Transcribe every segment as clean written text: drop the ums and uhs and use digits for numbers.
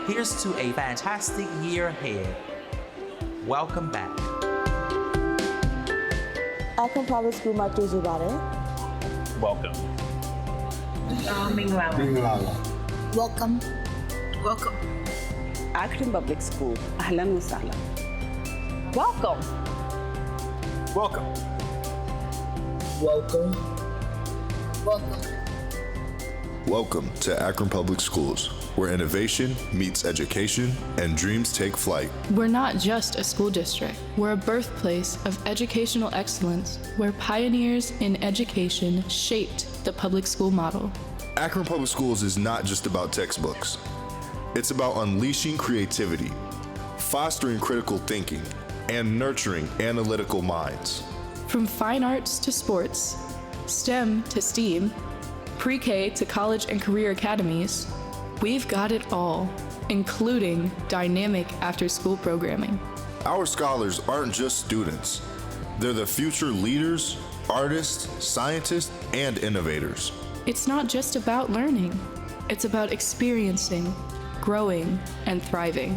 Here's to a fantastic year ahead. Welcome back. Akron Public School Matu Zubare. Welcome. Minglala. Welcome. Welcome. Akron Public School. Ahlan wa sahlan. Welcome. Welcome. Welcome. Welcome. Welcome to Akron Public Schools, where innovation meets education and dreams take flight. We're not just a school district. We're a birthplace of educational excellence, where pioneers in education shaped the public school model. Akron Public Schools is not just about textbooks. It's about unleashing creativity, fostering critical thinking, and nurturing analytical minds. From fine arts to sports, STEM to STEAM, pre-K to college and career academies, we've got it all, including dynamic after-school programming. Our scholars aren't just students. They're the future leaders, artists, scientists, and innovators. It's not just about learning. It's about experiencing, growing, and thriving.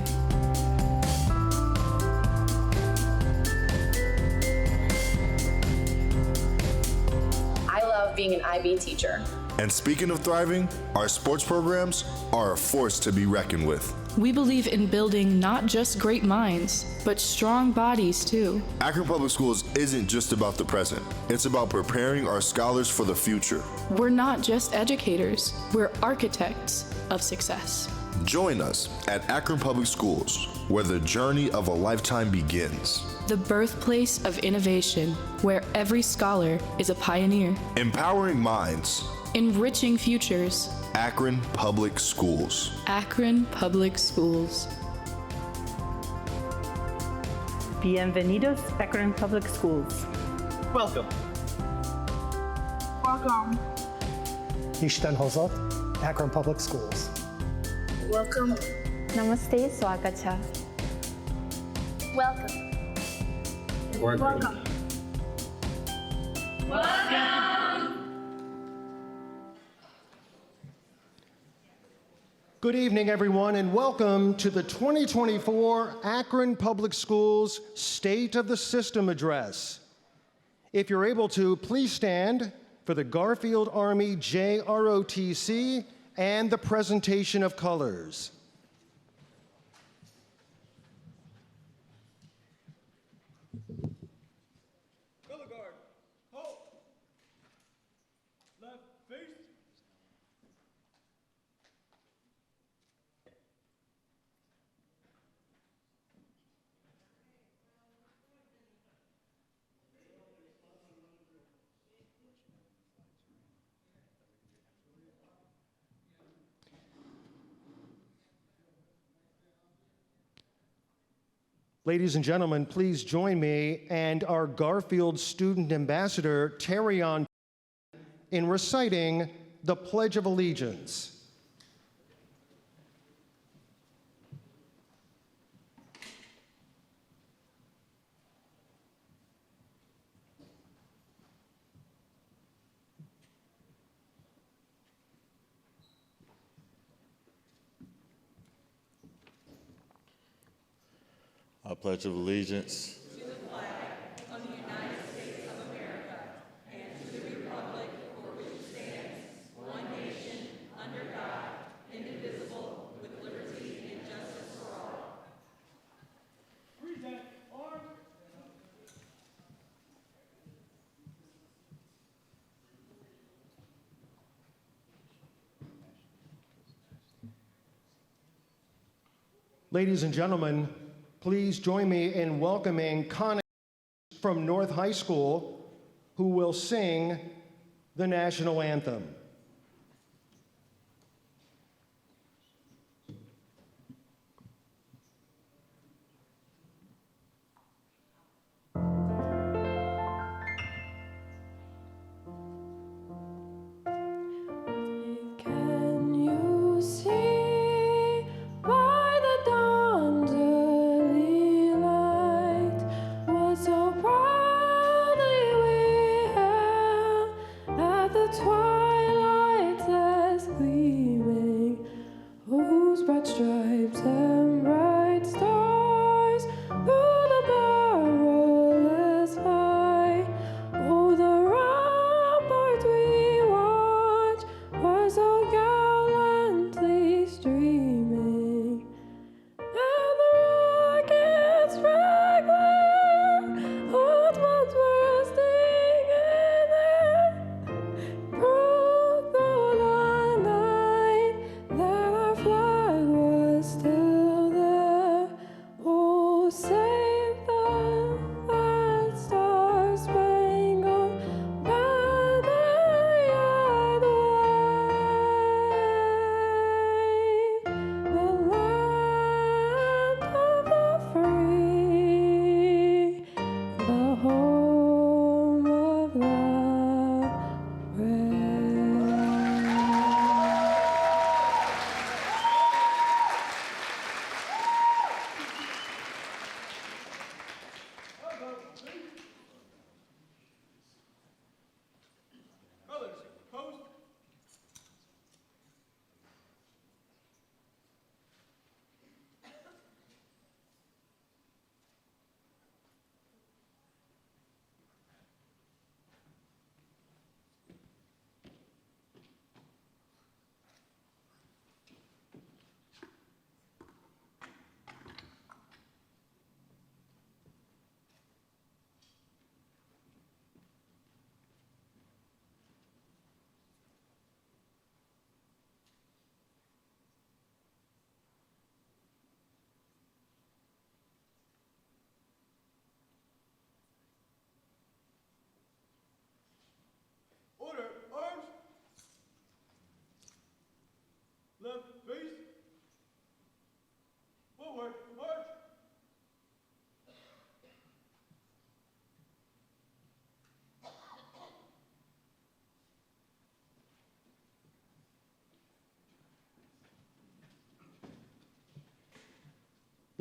I love being an IB teacher. And speaking of thriving, our sports programs are a force to be reckoned with. We believe in building not just great minds, but strong bodies too. Akron Public Schools isn't just about the present. It's about preparing our scholars for the future. We're not just educators, we're architects of success. Join us at Akron Public Schools, where the journey of a lifetime begins. The birthplace of innovation, where every scholar is a pioneer. Empowering minds. Enriching futures. Akron Public Schools. Akron Public Schools. Bienvenidos, Akron Public Schools. Welcome. Welcome. Ishtan Hozat, Akron Public Schools. Welcome. Namaste, Swagacha. Welcome. Welcome. Good evening, everyone, and welcome to the 2024 Akron Public Schools State of the System Address. If you're able to, please stand for the Garfield Army JROTC and the presentation of colors. Color guard, hold. Left face. Ladies and gentlemen, please join me and our Garfield Student Ambassador, Terrion, in reciting the Pledge of Allegiance. I pledge of allegiance to the flag of the United States of America and to the republic for which it stands, one nation, under God, indivisible, with liberty and justice for all. Present arms. Ladies and gentlemen, please join me in welcoming Connie from North High School, who will sing the national anthem. Twilight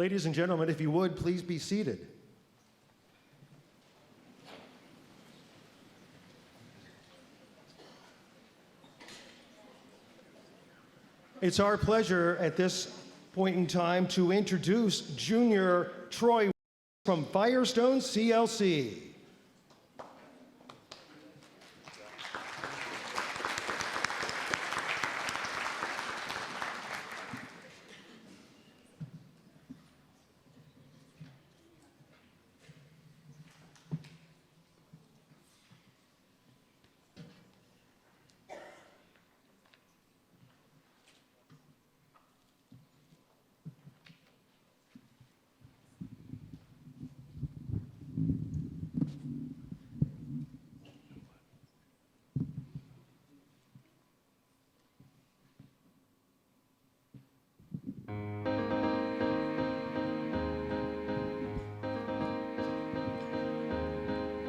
Ladies and gentlemen, if you would, please be seated. It's our pleasure at this point in time to introduce Junior Troy from Firestone CLC.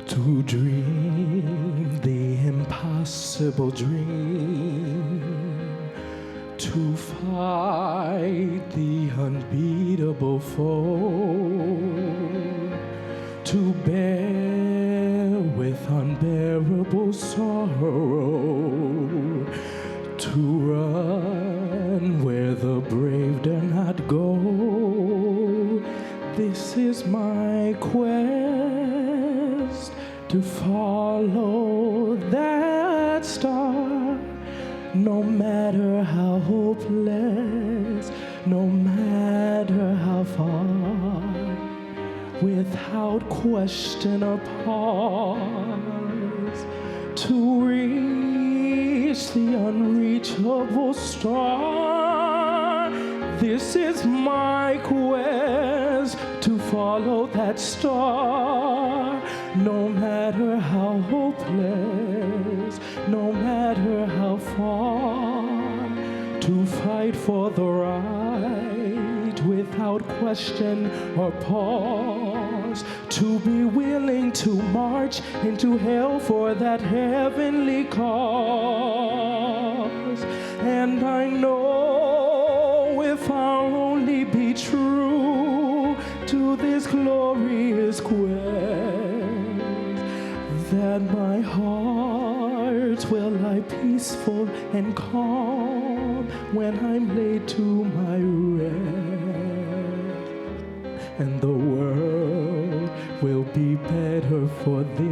To dream the impossible dream, to fight the unbeatable foe, to bear with unbearable sorrow, to run where the brave dare not go. This is my quest, to follow that star, no matter how hopeless, no matter how far, without question or pause, to reach the unreachable star. This is my quest, to follow that star, no matter how hopeless, no matter how far, to fight for the right without question or pause, to be willing to march into hell for that heavenly cause. And I know if I'll only be true to this glorious quest, that my heart will lie peaceful and calm when I'm laid to my rest, and the world will be better for this,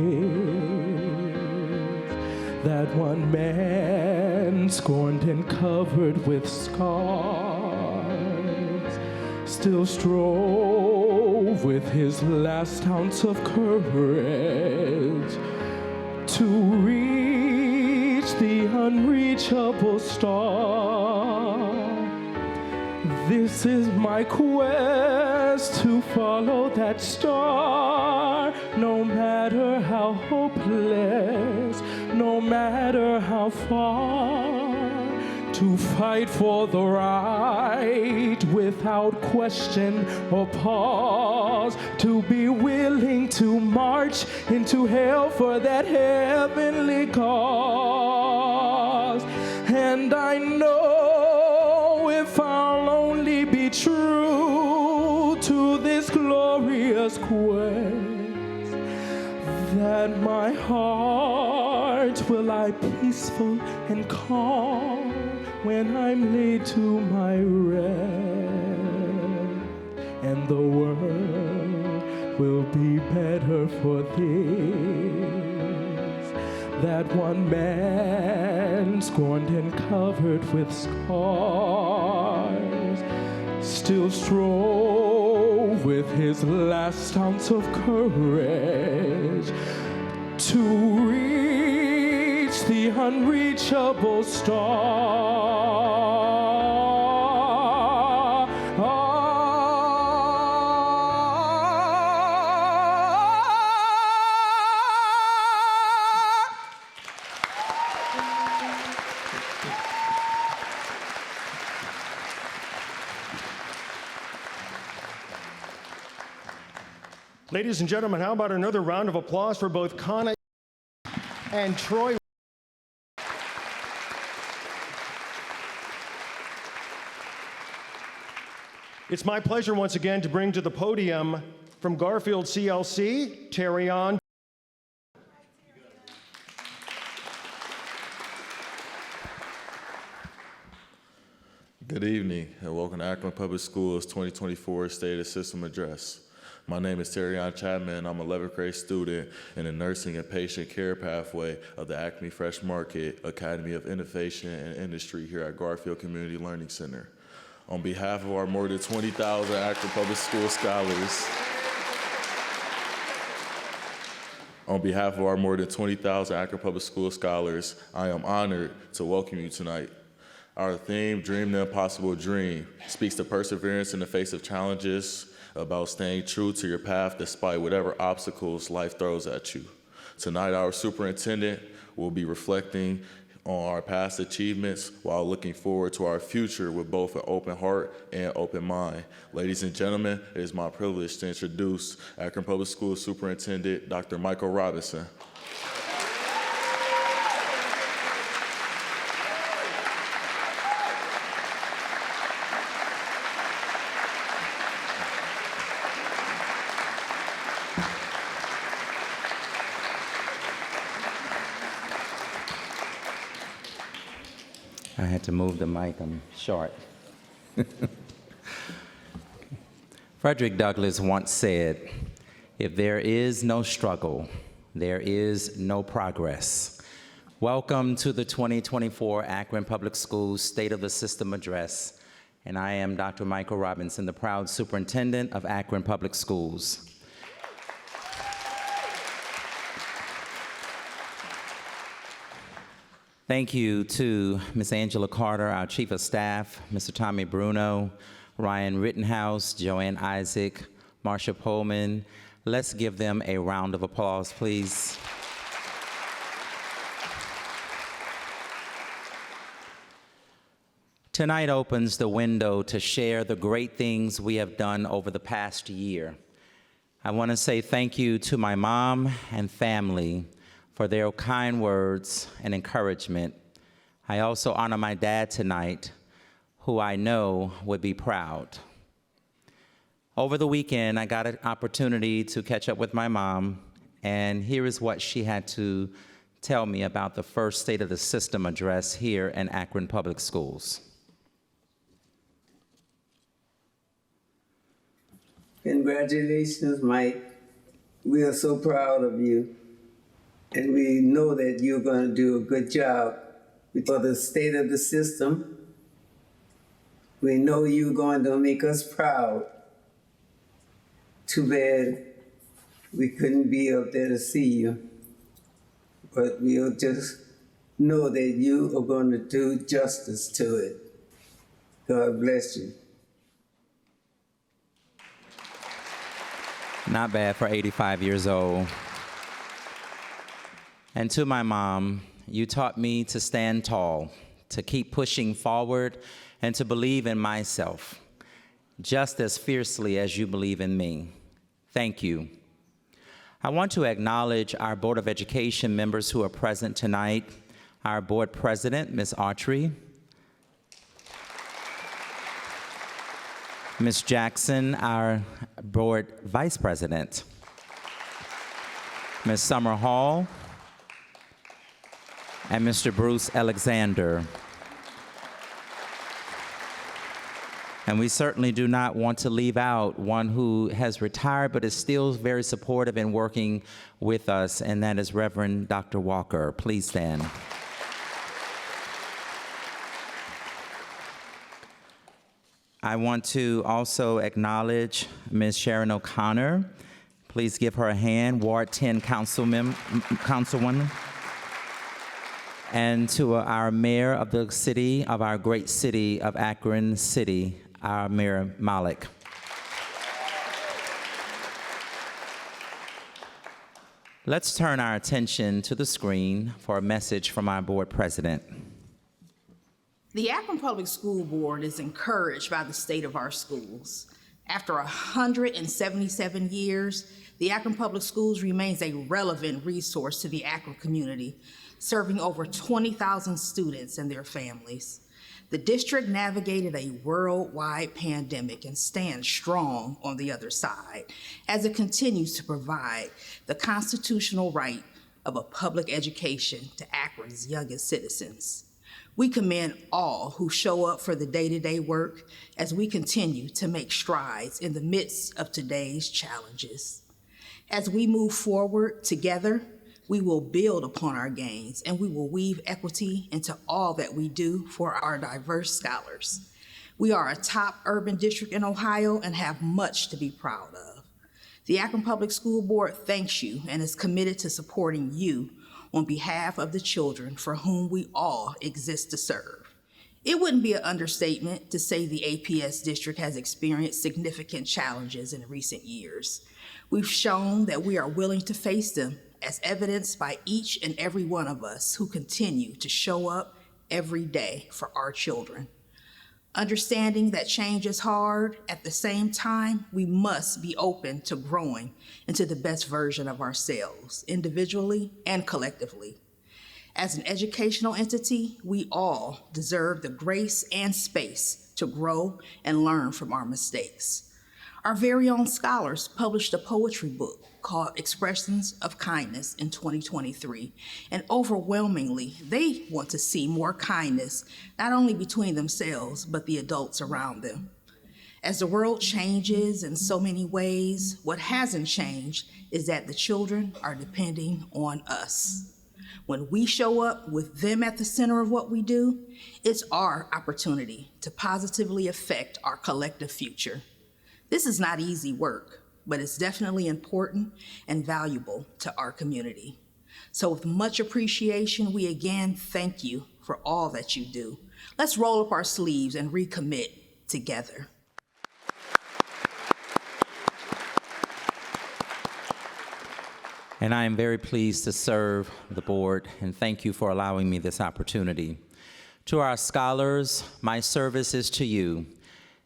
that one man scorned and covered with scars still strove with his last ounce of courage to reach the unreachable star. This is my quest, to follow that star, no matter how hopeless, no matter how far, to fight for the right without question or pause, to be willing to march into hell for that heavenly cause. And I know if I'll only be true to this glorious quest, that my heart will lie peaceful and calm when I'm laid to my rest, and the world will be better for this, that one man scorned and covered with scars still strove with his last ounce of courage to reach the unreachable star. Ladies and gentlemen, how about another round of applause for both Kana and Troy? It's my pleasure once again to bring to the podium from Garfield CLC, Terrion. Good evening and welcome to Akron Public Schools 2024 State of the System Address. My name is Terrion Chapman and I'm an 11th grade student in the Nursing and Patient Care pathway of the Acme Fresh Market Academy of Innovation and Industry here at Garfield Community Learning Center. On behalf of our more than 20,000 Akron Public School scholars, I am honored to welcome you tonight. Our theme, Dream the Impossible Dream, speaks to perseverance in the face of challenges, about staying true to your path despite whatever obstacles life throws at you. Tonight, our superintendent will be reflecting on our past achievements while looking forward to our future with both an open heart and open mind. Ladies and gentlemen, it is my privilege to introduce Akron Public Schools Superintendent Dr. Michael Robinson. I had to move the mic, I'm short. Frederick Douglass once said, "If there is no struggle, there is no progress." Welcome to the 2024 Akron Public Schools State of the System Address, and I am Dr. Michael Robinson, the proud superintendent of Akron Public Schools. Thank you to Ms. Angela Carter, our Chief of Staff, Mr. Tommy Bruno, Ryan Rittenhouse, Joanne Isaac, Marsha Pullman. Let's give them a round of applause, please. Tonight opens the window to share the great things we have done over the past year. I want to say thank you to my mom and family for their kind words and encouragement. I also honor my dad tonight, who I know would be proud. Over the weekend, I got an opportunity to catch up with my mom, and here is what she had to tell me about the first State of the System address here in Akron Public Schools. Congratulations, Mike. We are so proud of you. And we know that you're going to do a good job for the state of the system. We know you're going to make us proud. Too bad we couldn't be up there to see you. But we'll just know that you are going to do justice to it. God bless you. Not bad for 85 years old. And to my mom, you taught me to stand tall, to keep pushing forward, and to believe in myself, just as fiercely as you believe in me. Thank you. I want to acknowledge our Board of Education members who are present tonight, our board president, Ms. Autry, Ms. Jackson, our board vice president, Ms. Summer Hall, and Mr. Bruce Alexander. And we certainly do not want to leave out one who has retired but is still very supportive and working with us, and that is Reverend Dr. Walker. Please stand. I want to also acknowledge Ms. Sharon O'Connor. Please give her a hand, Ward 10 Councilwoman. And to our mayor of the city, of our great city of Akron City, our Mayor Malik. Let's turn our attention to the screen for a message from our board president. The Akron Public School Board is encouraged by the state of our schools. After 177 years, the Akron Public Schools remains a relevant resource to the Akron community, serving over 20,000 students and their families. The district navigated a worldwide pandemic and stands strong on the other side as it continues to provide the constitutional right of a public education to Akron's youngest citizens. We commend all who show up for the day-to-day work as we continue to make strides in the midst of today's challenges. As we move forward together, we will build upon our gains and we will weave equity into all that we do for our diverse scholars. We are a top urban district in Ohio and have much to be proud of. The Akron Public School Board thanks you and is committed to supporting you on behalf of the children for whom we all exist to serve. It wouldn't be an understatement to say the APS district has experienced significant challenges in recent years. We've shown that we are willing to face them, as evidenced by each and every one of us who continue to show up every day for our children. Understanding that change is hard, at the same time, we must be open to growing into the best version of ourselves, individually and collectively. As an educational entity, we all deserve the grace and space to grow and learn from our mistakes. Our very own scholars published a poetry book called Expressions of Kindness in 2023, and overwhelmingly, they want to see more kindness, not only between themselves, but the adults around them. As the world changes in so many ways, what hasn't changed is that the children are depending on us. When we show up with them at the center of what we do, it's our opportunity to positively affect our collective future. This is not easy work, but it's definitely important and valuable to our community. So with much appreciation, we again thank you for all that you do. Let's roll up our sleeves and recommit together. And I am very pleased to serve the board, and thank you for allowing me this opportunity. To our scholars, my service is to you.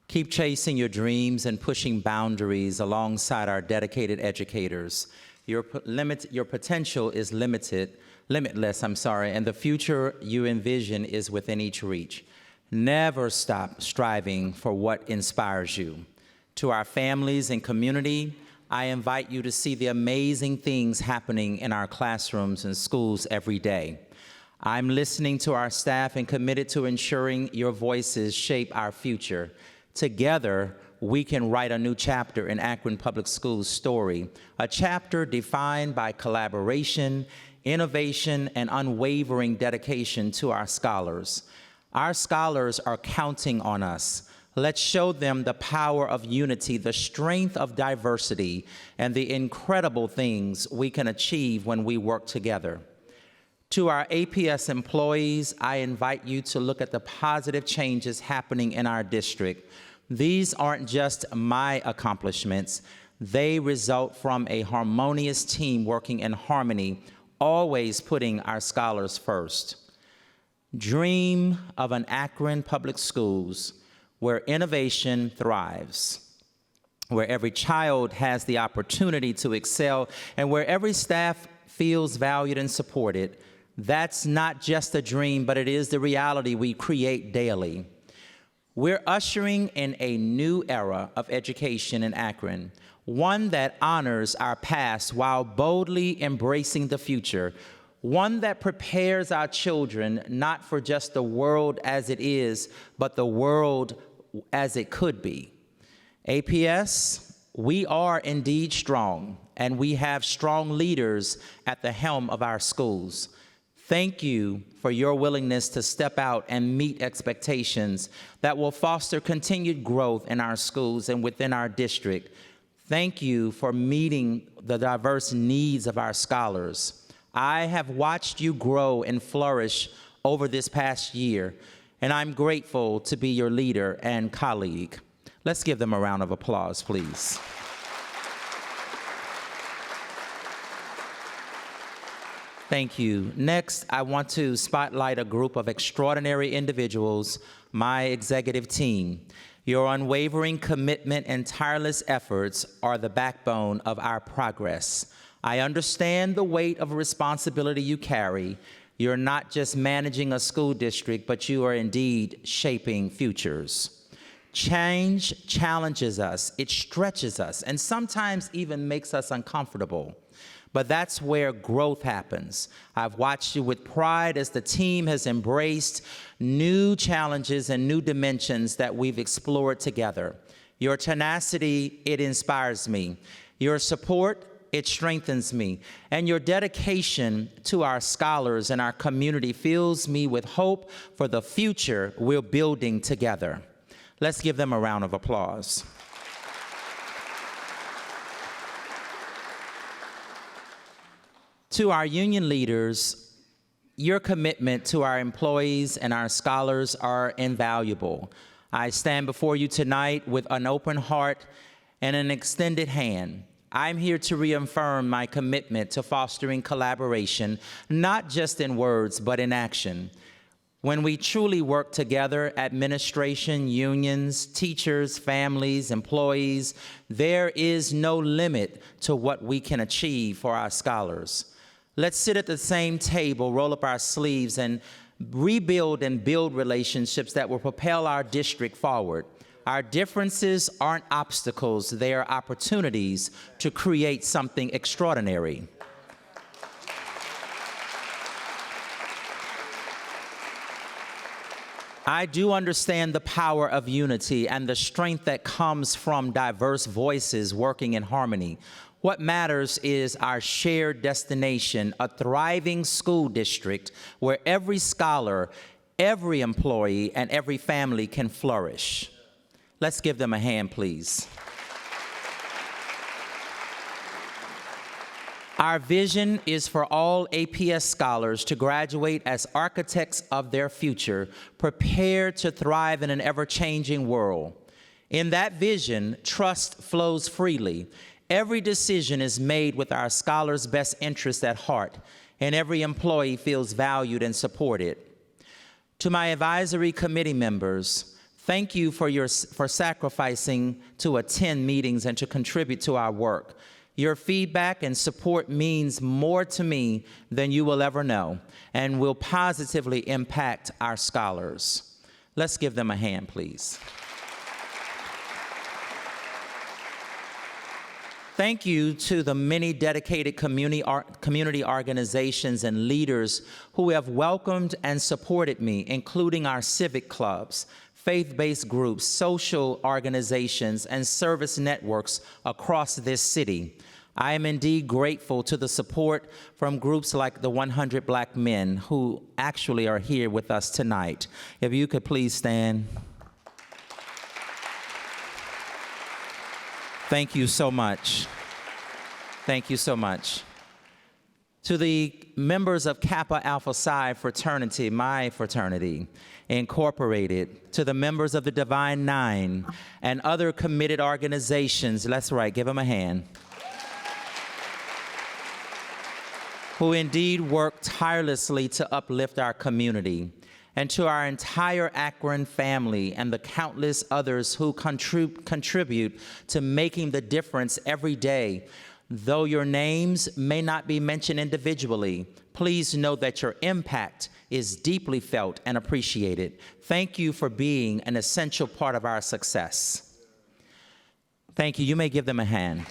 Keep chasing your dreams and pushing boundaries alongside our dedicated educators. Your potential is limitless, and the future you envision is within each reach. Never stop striving for what inspires you. To our families and community, I invite you to see the amazing things happening in our classrooms and schools every day. I'm listening to our staff and committed to ensuring your voices shape our future. Together, we can write a new chapter in Akron Public Schools' story, a chapter defined by collaboration, innovation, and unwavering dedication to our scholars. Our scholars are counting on us. Let's show them the power of unity, the strength of diversity, and the incredible things we can achieve when we work together. To our APS employees, I invite you to look at the positive changes happening in our district. These aren't just my accomplishments. They result from a harmonious team working in harmony, always putting our scholars first. Dream of an Akron Public Schools where innovation thrives, where every child has the opportunity to excel, and where every staff feels valued and supported. That's not just a dream, but it is the reality we create daily. We're ushering in a new era of education in Akron, one that honors our past while boldly embracing the future, one that prepares our children not for just the world as it is, but the world as it could be. APS, we are indeed strong, and we have strong leaders at the helm of our schools. Thank you for your willingness to step out and meet expectations that will foster continued growth in our schools and within our district. Thank you for meeting the diverse needs of our scholars. I have watched you grow and flourish over this past year, and I'm grateful to be your leader and colleague. Let's give them a round of applause, please. Thank you. Next, I want to spotlight a group of extraordinary individuals, my executive team. Your unwavering commitment and tireless efforts are the backbone of our progress. I understand the weight of responsibility you carry. You're not just managing a school district, but you are indeed shaping futures. Change challenges us, it stretches us, and sometimes even makes us uncomfortable. But that's where growth happens. I've watched you with pride as the team has embraced new challenges and new dimensions that we've explored together. Your tenacity, it inspires me. Your support, it strengthens me. And your dedication to our scholars and our community fills me with hope for the future we're building together. Let's give them a round of applause. To our union leaders, your commitment to our employees and our scholars are invaluable. I stand before you tonight with an open heart and an extended hand. I'm here to reaffirm my commitment to fostering collaboration, not just in words, but in action. When we truly work together, administration, unions, teachers, families, employees, there is no limit to what we can achieve for our scholars. Let's sit at the same table, roll up our sleeves, and rebuild and build relationships that will propel our district forward. Our differences aren't obstacles, they are opportunities to create something extraordinary. I do understand the power of unity and the strength that comes from diverse voices working in harmony. What matters is our shared destination, a thriving school district where every scholar, every employee, and every family can flourish. Let's give them a hand, please. Our vision is for all APS scholars to graduate as architects of their future, prepared to thrive in an ever-changing world. In that vision, trust flows freely. Every decision is made with our scholars' best interests at heart, and every employee feels valued and supported. To my advisory committee members, thank you for sacrificing to attend meetings and to contribute to our work. Your feedback and support means more to me than you will ever know and will positively impact our scholars. Let's give them a hand, please. Thank you to the many dedicated community organizations and leaders who have welcomed and supported me, including our civic clubs, faith-based groups, social organizations, and service networks across this city. I am indeed grateful to the support from groups like the 100 Black Men who actually are here with us tonight. If you could please stand. Thank you so much. Thank you so much. To the members of Kappa Alpha Psi fraternity, my fraternity, Incorporated, to the members of the Divine Nine and other committed organizations, that's right, give them a hand, who indeed work tirelessly to uplift our community, and to our entire Akron family and the countless others who contribute to making the difference every day. Though your names may not be mentioned individually, please know that your impact is deeply felt and appreciated. Thank you for being an essential part of our success. Thank you. You may give them a hand.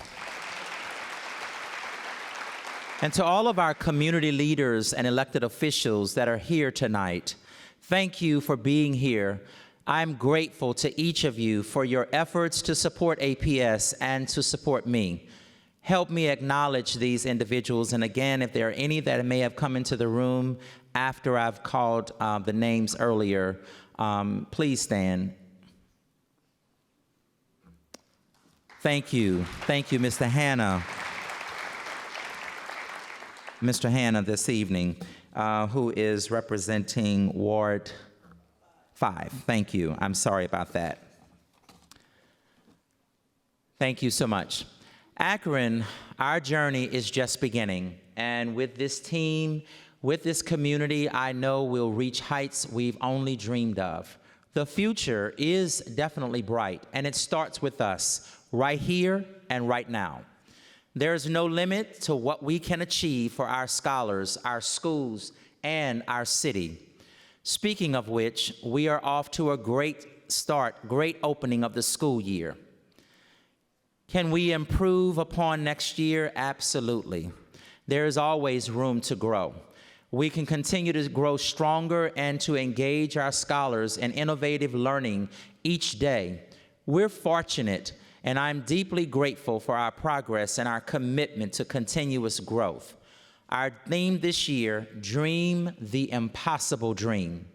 And to all of our community leaders and elected officials that are here tonight, thank you for being here. I'm grateful to each of you for your efforts to support APS and to support me. Help me acknowledge these individuals. And again, if there are any that may have come into the room after I've called the names earlier, please stand. Thank you. Thank you, Mr. Hanna. Mr. Hanna this evening, who is representing Ward 5. Thank you. I'm sorry about that. Thank you so much. Akron, our journey is just beginning. And with this team, with this community, I know we'll reach heights we've only dreamed of. The future is definitely bright, and it starts with us right here and right now. There is no limit to what we can achieve for our scholars, our schools, and our city. Speaking of which, we are off to a great start, great opening of the school year. Can we improve upon next year? Absolutely. There is always room to grow. We can continue to grow stronger and to engage our scholars in innovative learning each day. We're fortunate, and I'm deeply grateful for our progress and our commitment to continuous growth. Our theme this year, Dream the Impossible Dream.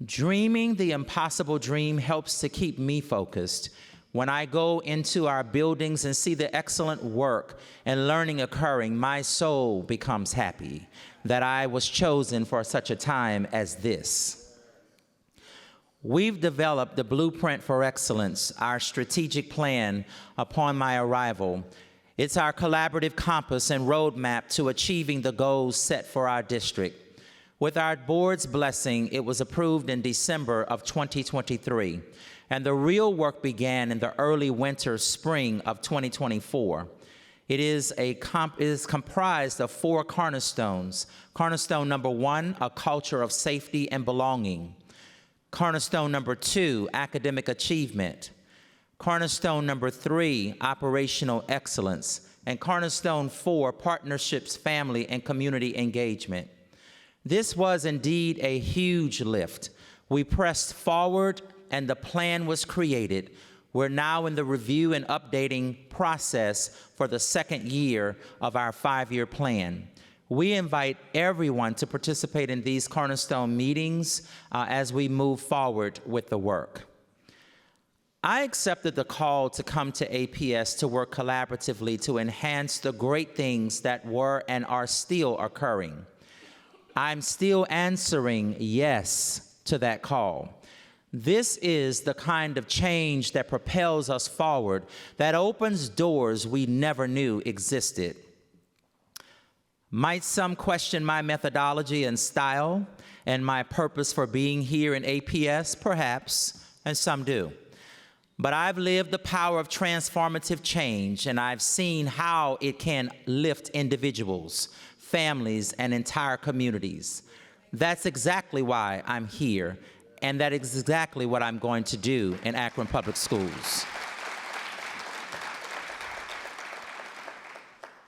Dreaming the impossible dream helps to keep me focused. When I go into our buildings and see the excellent work and learning occurring, my soul becomes happy that I was chosen for such a time as this. We've developed the Blueprint for Excellence, our strategic plan, upon my arrival. It's our collaborative compass and roadmap to achieving the goals set for our district. With our board's blessing, it was approved in December of 2023, and the real work began in the early winter, spring of 2024. It is comprised of 4 cornerstones. Cornerstone number 1, a culture of safety and belonging. Cornerstone number 2, academic achievement. Cornerstone number 3, operational excellence. And cornerstone 4, partnerships, family, and community engagement. This was indeed a huge lift. We pressed forward and the plan was created. We're now in the review and updating process for the second year of our 5-year plan. We invite everyone to participate in these cornerstone meetings as we move forward with the work. I accepted the call to come to APS to work collaboratively to enhance the great things that were and are still occurring. I'm still answering yes to that call. This is the kind of change that propels us forward, that opens doors we never knew existed. Might some question my methodology and style and my purpose for being here in APS? Perhaps, and some do. But I've lived the power of transformative change, and I've seen how it can lift individuals, families, and entire communities. That's exactly why I'm here, and that is exactly what I'm going to do in Akron Public Schools.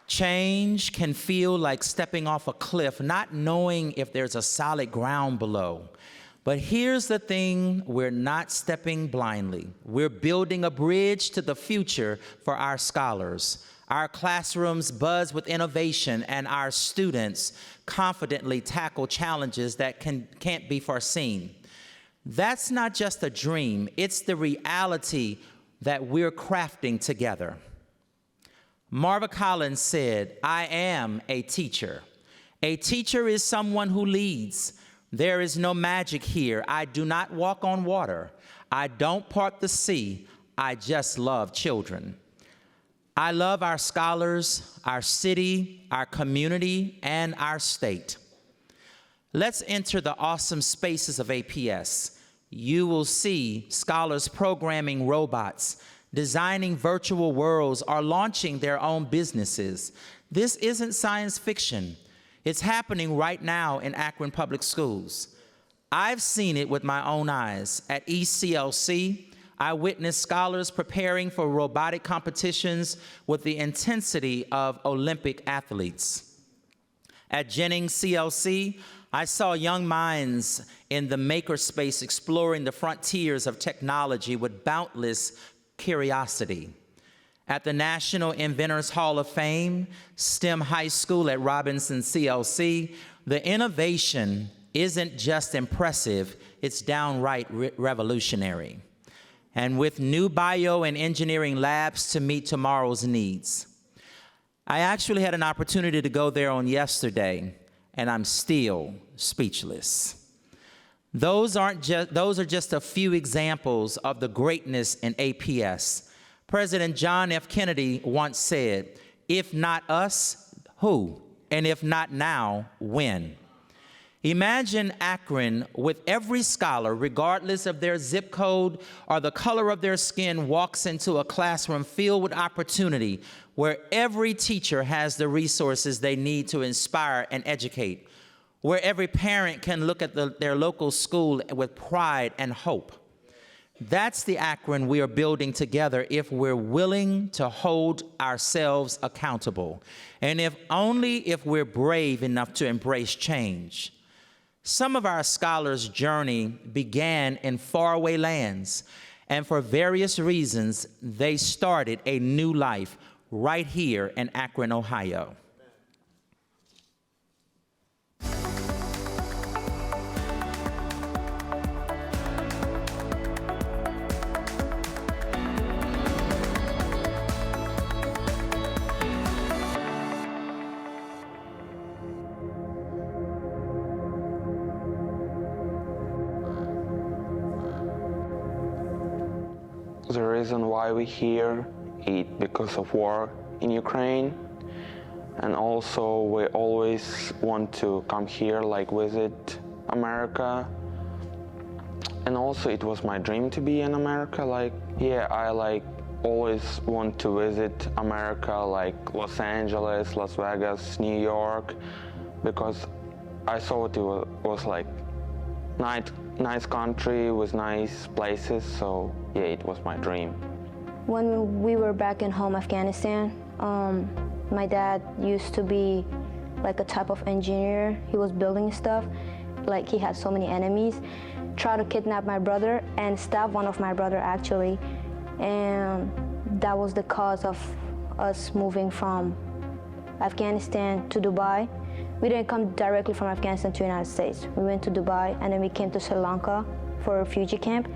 Change can feel like stepping off a cliff, not knowing if there's a solid ground below. But here's the thing, we're not stepping blindly. We're building a bridge to the future for our scholars. Our classrooms buzz with innovation, and our students confidently tackle challenges that can't be foreseen. That's not just a dream, it's the reality that we're crafting together. Marva Collins said, "I am a teacher. A teacher is someone who leads. There is no magic here. I do not walk on water. I don't part the sea. I just love children." I love our scholars, our city, our community, and our state. Let's enter the awesome spaces of APS. You will see scholars programming robots, designing virtual worlds, or launching their own businesses. This isn't science fiction. It's happening right now in Akron Public Schools. I've seen it with my own eyes. At ECLC, I witnessed scholars preparing for robotic competitions with the intensity of Olympic athletes. At Jennings CLC, I saw young minds in the makerspace exploring the frontiers of technology with boundless curiosity. At the National Inventors Hall of Fame, STEM High School at Robinson CLC, the innovation isn't just impressive, it's downright revolutionary. And with new bio and engineering labs to meet tomorrow's needs. I actually had an opportunity to go there on yesterday, and I'm still speechless. Those are just a few examples of the greatness in APS. President John F. Kennedy once said, "If not us, who? And if not now, when?" Imagine Akron with every scholar, regardless of their zip code or the color of their skin, walks into a classroom filled with opportunity, where every teacher has the resources they need to inspire and educate. where every parent can look at their local school with pride and hope. That's the Akron we are building together if we're willing to hold ourselves accountable, and only if we're brave enough to embrace change. Some of our scholars' journey began in faraway lands, and for various reasons, they started a new life right here in Akron, Ohio. The reason why we're here is because of war in Ukraine, and also we always want to come here, like visit America. And also it was my dream to be in America. I always want to visit America, like Los Angeles, Las Vegas, New York, because I thought it was like nice country with nice places, so yeah, it was my dream. When we were back in home, Afghanistan, my dad used to be like a type of engineer. He was building stuff, like he had so many enemies. Tried to kidnap my brother and stab one of my brother actually, and that was the cause of us moving from Afghanistan to Dubai. We didn't come directly from Afghanistan to the United States. We went to Dubai, and then we came to Sri Lanka for a refugee camp.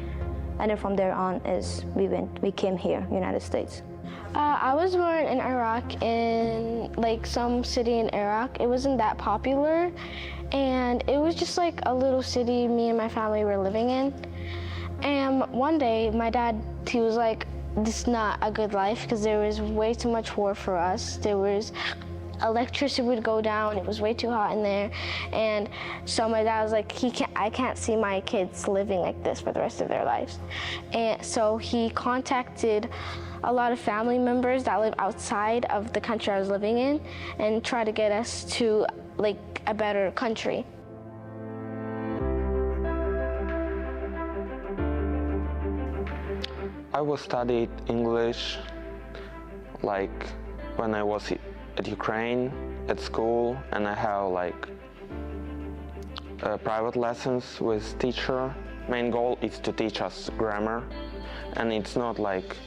And then from there on we came here, United States. I was born in Iraq, in like some city in Iraq. It wasn't that popular, and it was just like a little city me and my family were living in. And one day my dad, he was like, this is not a good life because there was way too much war for us. There was electricity would go down, it was way too hot in there, and so my dad was like, I can't see my kids living like this for the rest of their lives. And so he contacted a lot of family members that live outside of the country I was living in and tried to get us to like a better country. I was studied English like when I was at Ukraine at school, and I have like private lessons with teacher. Main goal is to teach us grammar, and it's not like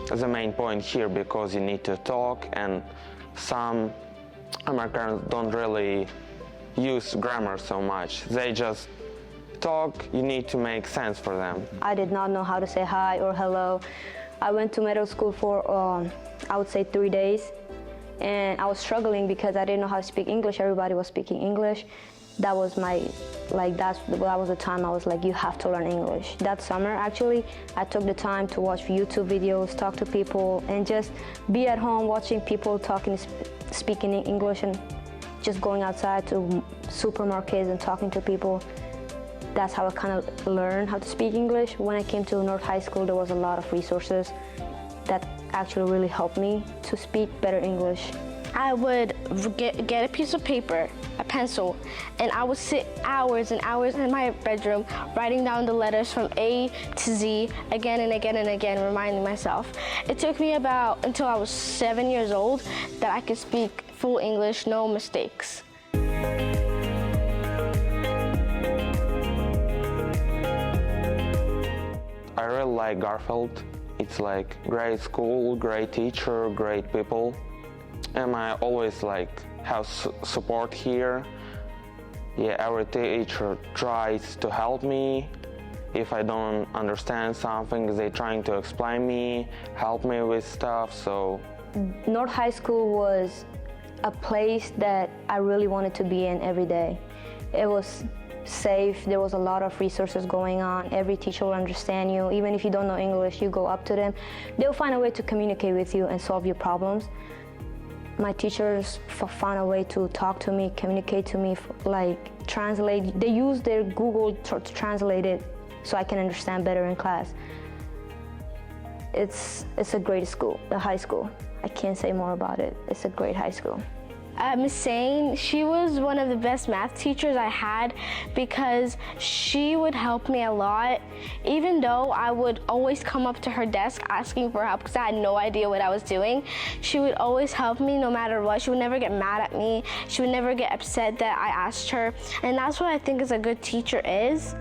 the main point here because you need to talk, and some Americans don't really use grammar so much. They just talk, you need to make sense for them. I did not know how to say hi or hello. I went to middle school for I would say 3 days. And I was struggling because I didn't know how to speak English. Everybody was speaking English. That was that was the time I was like, you have to learn English. That summer, actually, I took the time to watch YouTube videos, talk to people, and just be at home watching people speaking in English, and just going outside to supermarkets and talking to people. That's how I kind of learned how to speak English. When I came to North High School, there was a lot of resources that actually really helped me to speak better English. I would get a piece of paper, a pencil, and I would sit hours and hours in my bedroom writing down the letters from A to Z again and again and again, reminding myself. It took me until I was 7 years old that I could speak full English, no mistakes. I really like Garfield. It's like great school, great teacher, great people. And I always have support here. Yeah, every teacher tries to help me. If I don't understand something, they're trying to explain me, help me with stuff, so. North High School was a place that I really wanted to be in every day. It was safe, there was a lot of resources going on. Every teacher will understand you. Even if you don't know English, you go up to them. They'll find a way to communicate with you and solve your problems. My teachers found a way to talk to me, communicate to me, translate. They use their Google to translate it so I can understand better in class. It's a great school, the high school. I can't say more about it. It's a great high school. Miss Sane, she was one of the best math teachers I had because she would help me a lot. Even though I would always come up to her desk asking for help because I had no idea what I was doing, she would always help me no matter what. She would never get mad at me. She would never get upset that I asked her. And that's what I think is a good teacher is.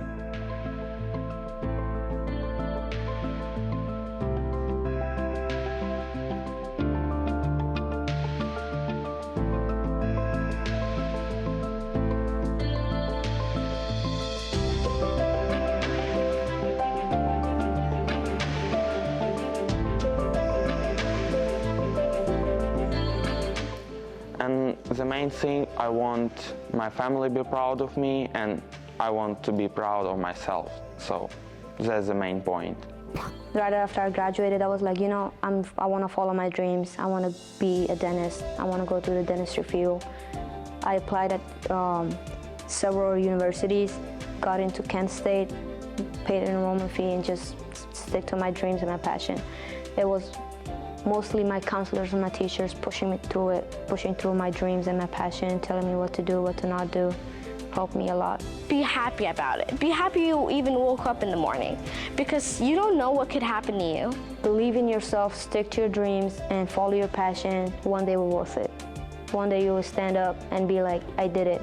And the main thing, I want my family to be proud of me, and I want to be proud of myself. So that's the main point. Right after I graduated, I was like, you know, I want to follow my dreams. I want to be a dentist. I want to go to the dentistry field. I applied at several universities, got into Kent State, paid an enrollment fee, and just stick to my dreams and my passion. It was mostly my counselors and my teachers pushing me through it, pushing through my dreams and my passion, telling me what to do, what to not do, helped me a lot. Be happy about it. Be happy you even woke up in the morning because you don't know what could happen to you. Believe in yourself, stick to your dreams, and follow your passion. One day will worth it. One day you will stand up and be like, I did it.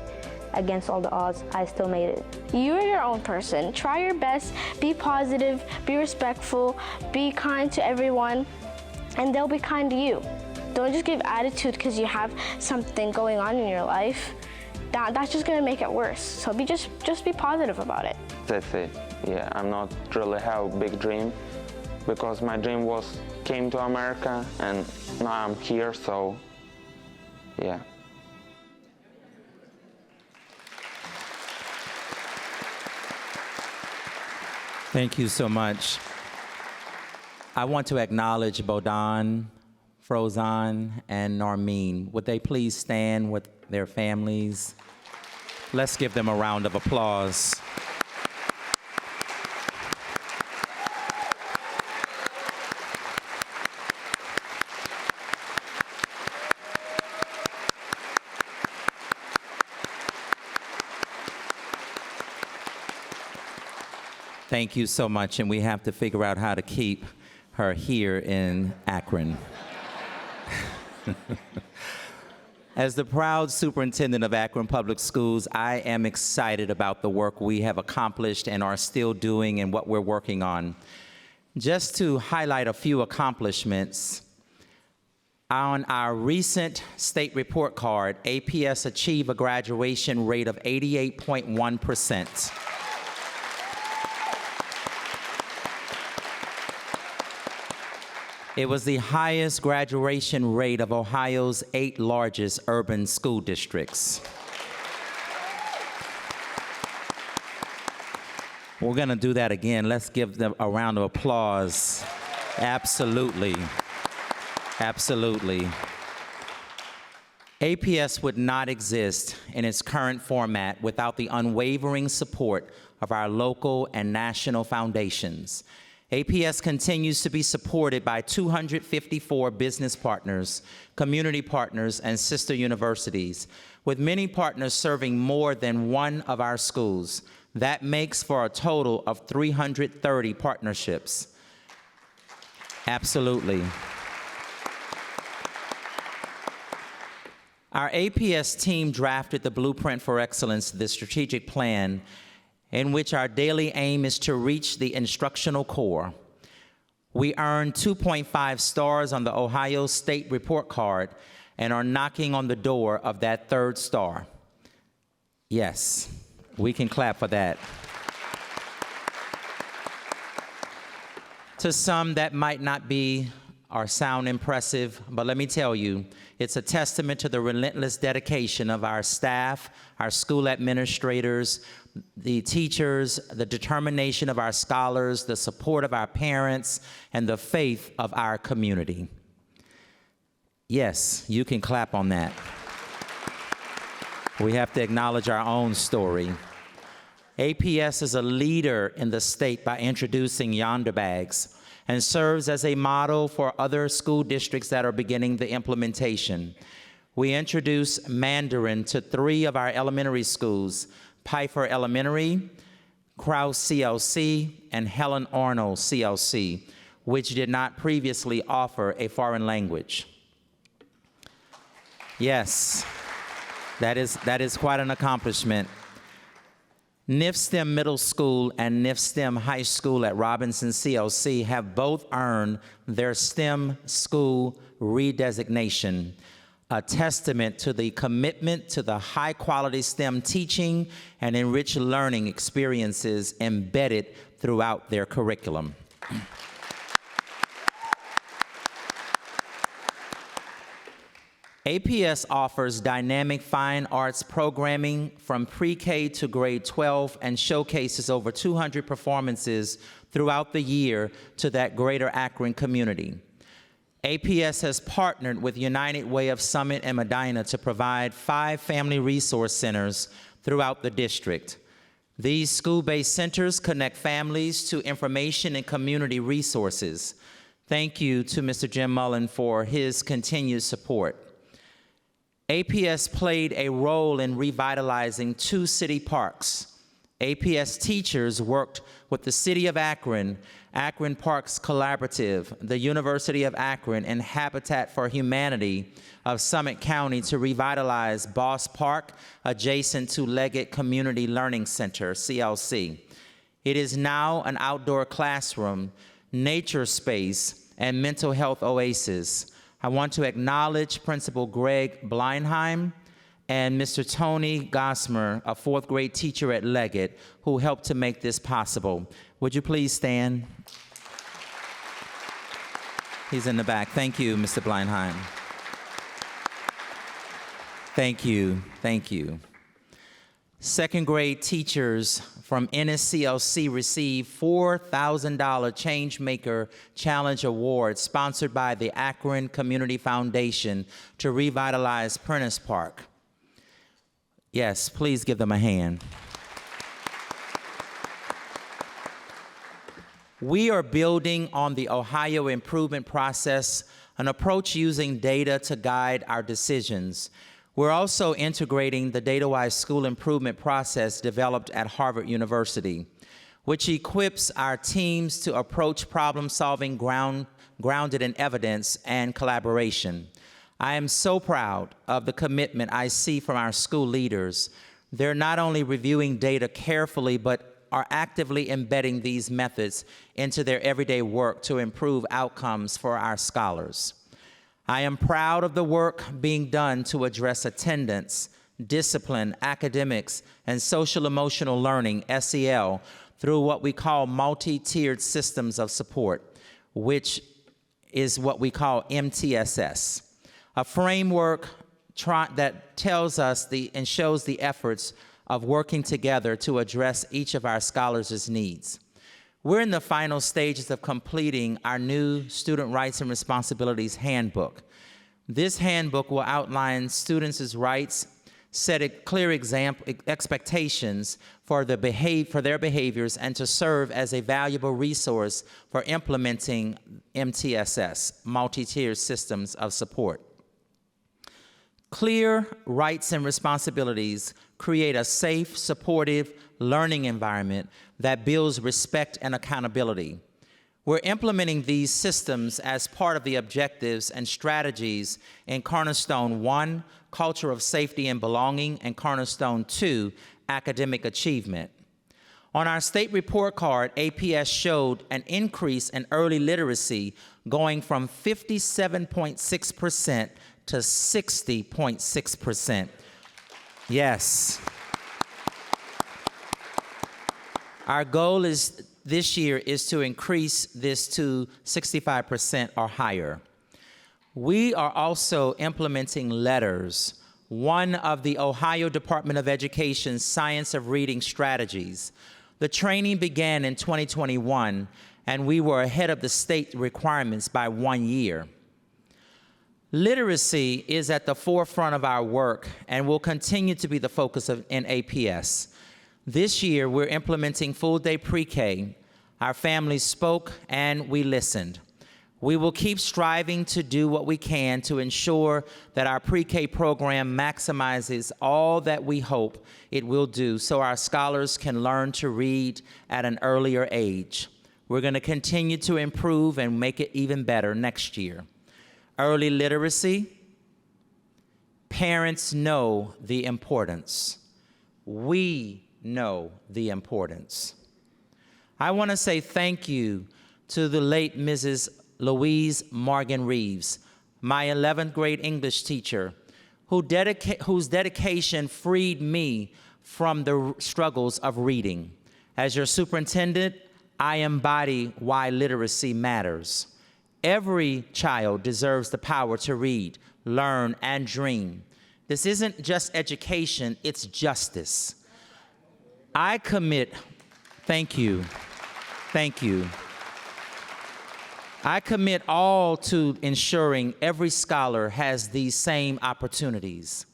Against all the odds, I still made it. You're your own person. Try your best, be positive, be respectful, be kind to everyone, and they'll be kind to you. Don't just give attitude because you have something going on in your life. That's just gonna make it worse. So just be positive about it. That's it. Yeah, I'm not really have a big dream because my dream was came to America and now I'm here, so yeah. Thank you so much. I want to acknowledge Bodan, Frozan, and Narmeen. Would they please stand with their families? Let's give them a round of applause. Thank you so much, and we have to figure out how to keep her here in Akron. As the proud superintendent of Akron Public Schools, I am excited about the work we have accomplished and are still doing and what we're working on. Just to highlight a few accomplishments, on our recent state report card, APS achieved a graduation rate of 88.1%. It was the highest graduation rate of Ohio's 8 largest urban school districts. We're going to do that again. Let's give them a round of applause. Absolutely. Absolutely. APS would not exist in its current format without the unwavering support of our local and national foundations. APS continues to be supported by 254 business partners, community partners, and sister universities, with many partners serving more than one of our schools. That makes for a total of 330 partnerships. Absolutely. Our APS team drafted the Blueprint for Excellence, the strategic plan, in which our daily aim is to reach the instructional core. We earned 2.5 stars on the Ohio State Report Card and are knocking on the door of that 3rd star. Yes, we can clap for that. To some, that might not be or sound impressive, but let me tell you, it's a testament to the relentless dedication of our staff, our school administrators, the teachers, the determination of our scholars, the support of our parents, and the faith of our community. Yes, you can clap on that. We have to acknowledge our own story. APS is a leader in the state by introducing Yonder Bags and serves as a model for other school districts that are beginning the implementation. We introduced Mandarin to 3 of our elementary schools, Pfeiffer Elementary, Krause CLC, and Helen Arnold CLC, which did not previously offer a foreign language. Yes, that is quite an accomplishment. NIFSTEM Middle School and NIFSTEM High School at Robinson CLC have both earned their STEM school redesignation, a testament to the commitment to the high-quality STEM teaching and enriched learning experiences embedded throughout their curriculum. APS offers dynamic fine arts programming from pre-K to grade 12 and showcases over 200 performances throughout the year to that greater Akron community. APS has partnered with United Way of Summit and Medina to provide 5 family resource centers throughout the district. These school-based centers connect families to information and community resources. Thank you to Mr. Jim Mullen for his continued support. APS played a role in revitalizing 2 city parks. APS teachers worked with the City of Akron, Akron Parks Collaborative, the University of Akron, and Habitat for Humanity of Summit County to revitalize Boss Park adjacent to Leggett Community Learning Center, CLC. It is now an outdoor classroom, nature space, and mental health oasis. I want to acknowledge Principal Greg Blindheim and Mr. Tony Gosmer, a 4th grade teacher at Leggett, who helped to make this possible. Would you please stand? He's in the back. Thank you, Mr. Blindheim. Thank you, thank you. 2nd grade teachers from NSCLC received $4,000 Changemaker Challenge Award sponsored by the Akron Community Foundation to revitalize Prentice Park. Yes, please give them a hand. We are building on the Ohio Improvement Process, an approach using data to guide our decisions. We're also integrating the DataWise School Improvement Process developed at Harvard University, which equips our teams to approach problem-solving grounded in evidence and collaboration. I am so proud of the commitment I see from our school leaders. They're not only reviewing data carefully, but are actively embedding these methods into their everyday work to improve outcomes for our scholars. I am proud of the work being done to address attendance, discipline, academics, and social-emotional learning, SEL, through what we call multi-tiered systems of support, which is what we call MTSS, a framework that tells us and shows the efforts of working together to address each of our scholars' needs. We're in the final stages of completing our new Student Rights and Responsibilities Handbook. This handbook will outline students' rights, set clear expectations for their behaviors, and to serve as a valuable resource for implementing MTSS, multi-tiered systems of support. Clear rights and responsibilities create a safe, supportive learning environment that builds respect and accountability. We're implementing these systems as part of the objectives and strategies in Cornerstone 1, Culture of Safety and Belonging, and Cornerstone 2, Academic Achievement. On our state report card, APS showed an increase in early literacy going from 57.6% to 60.6%. Yes. Our goal this year is to increase this to 65% or higher. We are also implementing LETTERS, one of the Ohio Department of Education's Science of Reading strategies. The training began in 2021, and we were ahead of the state requirements by 1 year. Literacy is at the forefront of our work and will continue to be the focus in APS. This year, we're implementing full-day pre-K. Our families spoke and we listened. We will keep striving to do what we can to ensure that our pre-K program maximizes all that we hope it will do so our scholars can learn to read at an earlier age. We're going to continue to improve and make it even better next year. Early literacy. Parents know the importance. We know the importance. I want to say thank you to the late Mrs. Louise Morgan Reeves, my 11th grade English teacher, whose dedication freed me from the struggles of reading. As your superintendent, I embody why literacy matters. Every child deserves the power to read, learn, and dream. This isn't just education, it's justice. Thank you. I commit all to ensuring every scholar has these same opportunities.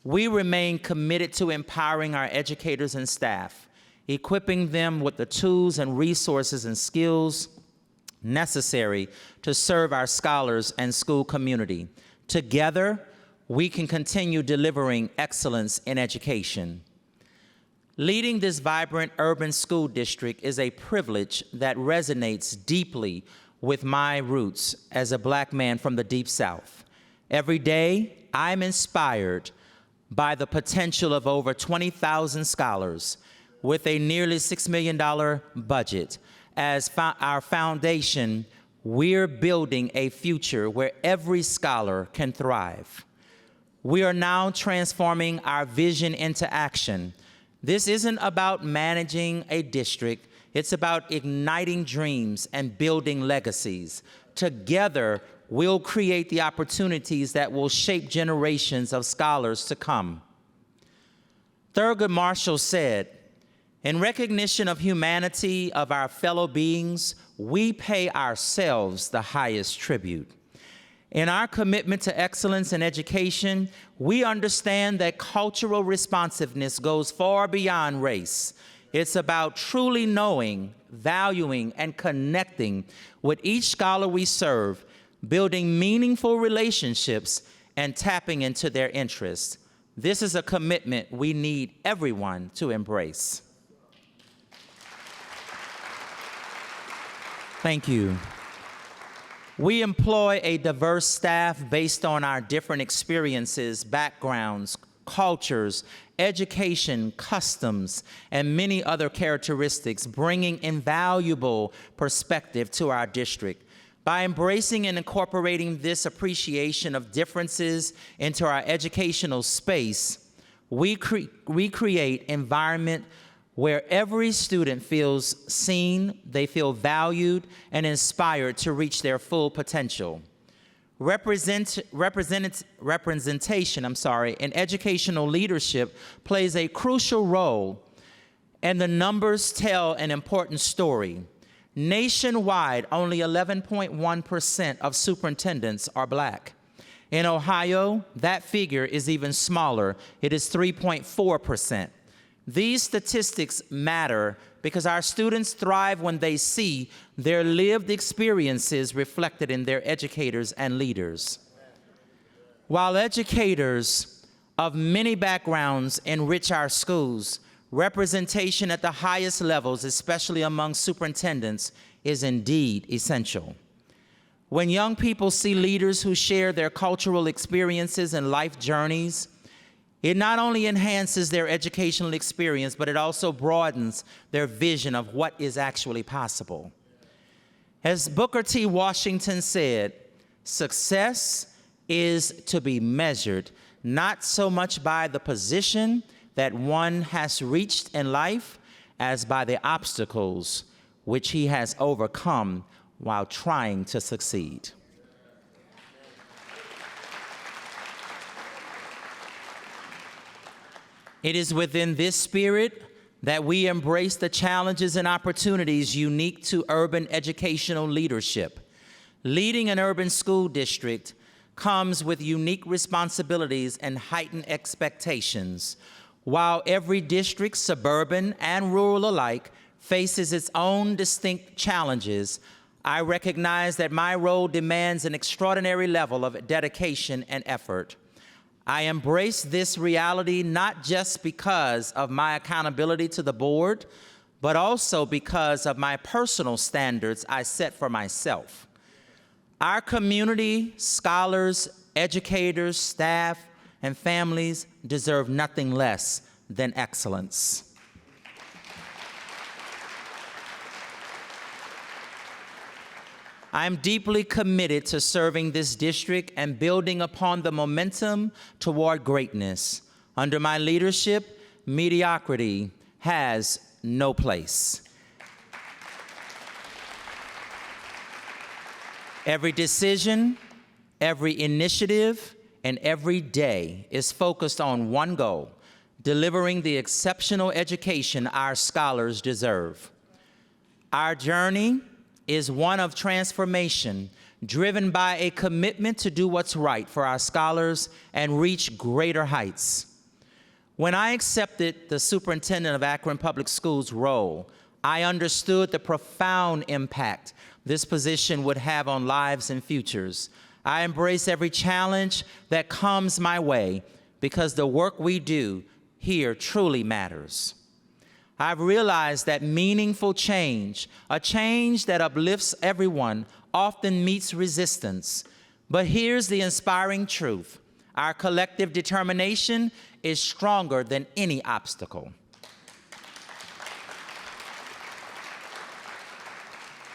We remain committed to empowering our educators and staff, equipping them with the tools and resources and skills necessary to serve our scholars and school community. Together, we can continue delivering excellence in education. Leading this vibrant urban school district is a privilege that resonates deeply with my roots as a Black man from the Deep South. Every day, I'm inspired by the potential of over 20,000 scholars with a nearly $6 million budget. As our foundation, we're building a future where every scholar can thrive. We are now transforming our vision into action. This isn't about managing a district. It's about igniting dreams and building legacies. Together, we'll create the opportunities that will shape generations of scholars to come. Thurgood Marshall said, "In recognition of humanity of our fellow beings, we pay ourselves the highest tribute." In our commitment to excellence in education, we understand that cultural responsiveness goes far beyond race. It's about truly knowing, valuing, and connecting with each scholar we serve, building meaningful relationships, and tapping into their interests. This is a commitment we need everyone to embrace. Thank you. We employ a diverse staff based on our different experiences, backgrounds, cultures, education, customs, and many other characteristics, bringing invaluable perspective to our district. By embracing and incorporating this appreciation of differences into our educational space, we create environment where every student feels seen, they feel valued, and inspired to reach their full potential. Representation in educational leadership plays a crucial role, and the numbers tell an important story. Nationwide, only 11.1% of superintendents are Black. In Ohio, that figure is even smaller. It is 3.4%. These statistics matter because our students thrive when they see their lived experiences reflected in their educators and leaders. While educators of many backgrounds enrich our schools, representation at the highest levels, especially among superintendents, is indeed essential. When young people see leaders who share their cultural experiences and life journeys, it not only enhances their educational experience, but it also broadens their vision of what is actually possible. As Booker T. Washington said, success is to be measured not so much by the position that one has reached in life as by the obstacles which he has overcome while trying to succeed. It is within this spirit that we embrace the challenges and opportunities unique to urban educational leadership. Leading an urban school district comes with unique responsibilities and heightened expectations. While every district, suburban and rural alike, faces its own distinct challenges, I recognize that my role demands an extraordinary level of dedication and effort. I embrace this reality not just because of my accountability to the board, but also because of my personal standards I set for myself. Our community, scholars, educators, staff, and families deserve nothing less than excellence. I am deeply committed to serving this district and building upon the momentum toward greatness. Under my leadership, mediocrity has no place. Every decision, every initiative, and every day is focused on one goal: delivering the exceptional education our scholars deserve. Our journey is one of transformation, driven by a commitment to do what's right for our scholars and reach greater heights. When I accepted the superintendent of Akron Public Schools role, I understood the profound impact this position would have on lives and futures. I embrace every challenge that comes my way because the work we do here truly matters. I've realized that meaningful change, a change that uplifts everyone, often meets resistance. But here's the inspiring truth: our collective determination is stronger than any obstacle.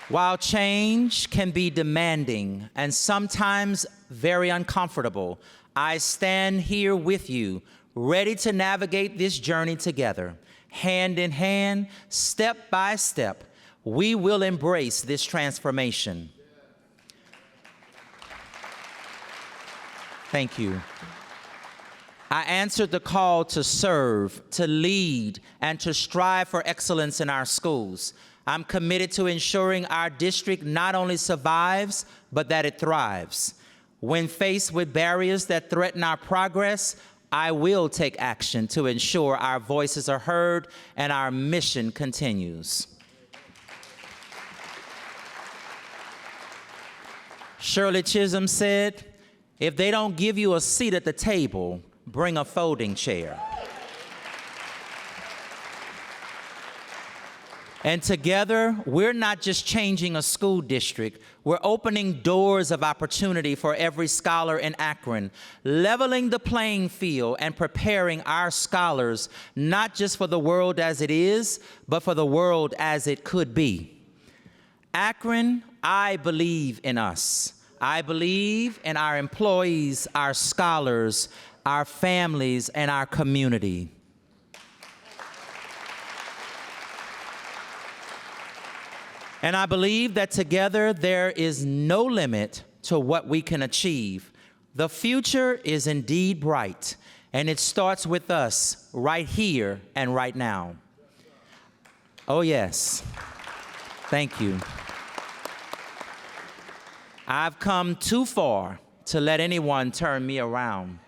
While change can be demanding and sometimes very uncomfortable, I stand here with you, ready to navigate this journey together. Hand in hand, step by step, we will embrace this transformation. Thank you. I answered the call to serve, to lead, and to strive for excellence in our schools. I'm committed to ensuring our district not only survives, but that it thrives. When faced with barriers that threaten our progress, I will take action to ensure our voices are heard and our mission continues. Shirley Chisholm said, "If they don't give you a seat at the table, bring a folding chair." And together, we're not just changing a school district, we're opening doors of opportunity for every scholar in Akron, leveling the playing field and preparing our scholars not just for the world as it is, but for the world as it could be. Akron, I believe in us. I believe in our employees, our scholars, our families, and our community. And I believe that together there is no limit to what we can achieve. The future is indeed bright, and it starts with us right here and right now. Oh, yes. Thank you. I've come too far to let anyone turn me around.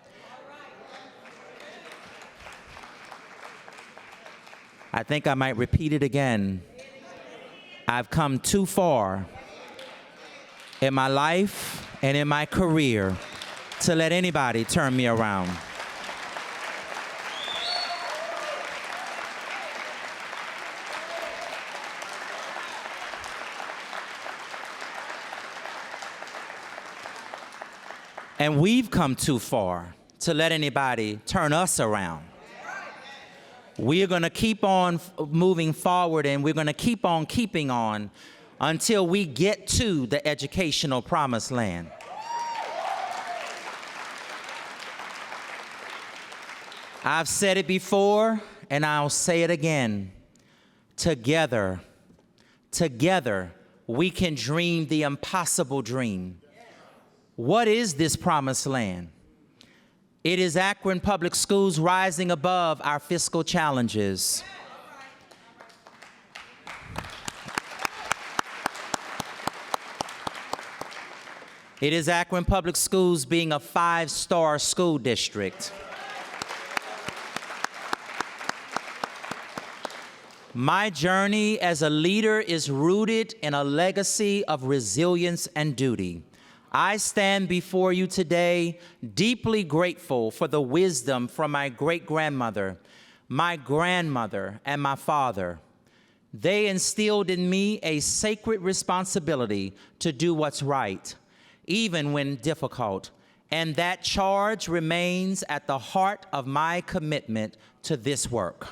I think I might repeat it again. I've come too far in my life and in my career to let anybody turn me around. And we've come too far to let anybody turn us around. We're going to keep on moving forward, and we're going to keep on keeping on until we get to the educational promised land. I've said it before, and I'll say it again. Together, we can dream the impossible dream. What is this promised land? It is Akron Public Schools rising above our fiscal challenges. It is Akron Public Schools being a 5-star school district. My journey as a leader is rooted in a legacy of resilience and duty. I stand before you today deeply grateful for the wisdom from my great-grandmother, my grandmother, and my father. They instilled in me a sacred responsibility to do what's right, even when difficult, and that charge remains at the heart of my commitment to this work.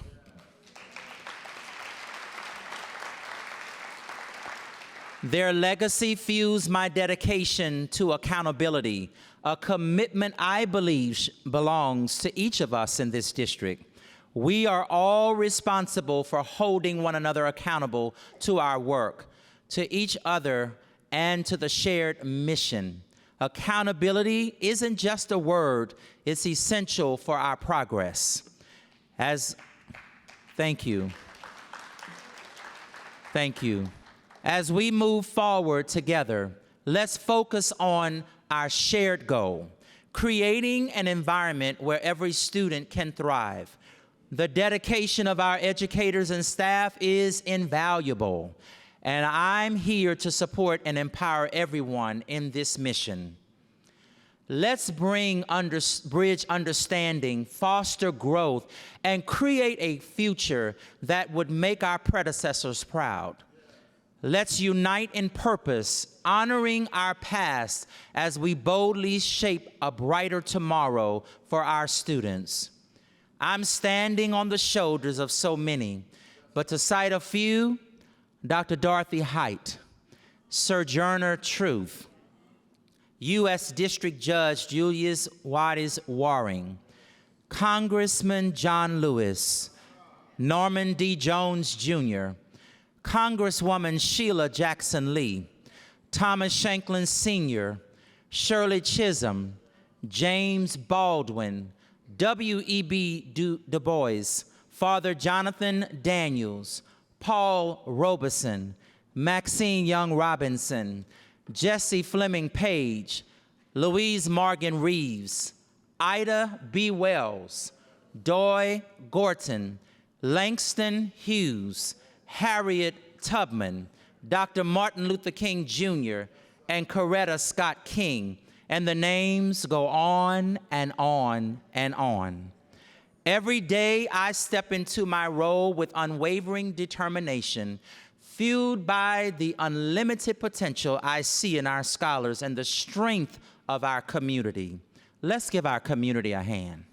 Their legacy fuels my dedication to accountability, a commitment I believe belongs to each of us in this district. We are all responsible for holding one another accountable to our work, to each other, and to the shared mission. Accountability isn't just a word, it's essential for our progress. Thank you. Thank you. As we move forward together, let's focus on our shared goal, creating an environment where every student can thrive. The dedication of our educators and staff is invaluable, and I'm here to support and empower everyone in this mission. Let's bridge understanding, foster growth, and create a future that would make our predecessors proud. Let's unite in purpose, honoring our past as we boldly shape a brighter tomorrow for our students. I'm standing on the shoulders of so many, but to cite a few, Dr. Dorothy Height, Sojourner Truth, U.S. District Judge Julius Wadis Waring, Congressman John Lewis, Norman D. Jones Jr., Congresswoman Sheila Jackson Lee, Thomas Shanklin Sr., Shirley Chisholm, James Baldwin, W.E.B. Du Bois, Father Jonathan Daniels, Paul Robeson, Maxine Young Robinson, Jesse Fleming Page, Louise Morgan Reeves, Ida B. Wells, Doy Gorton, Langston Hughes, Harriet Tubman, Dr. Martin Luther King Jr., and Coretta Scott King, and the names go on and on and on. Every day I step into my role with unwavering determination, fueled by the unlimited potential I see in our scholars and the strength of our community. Let's give our community a hand.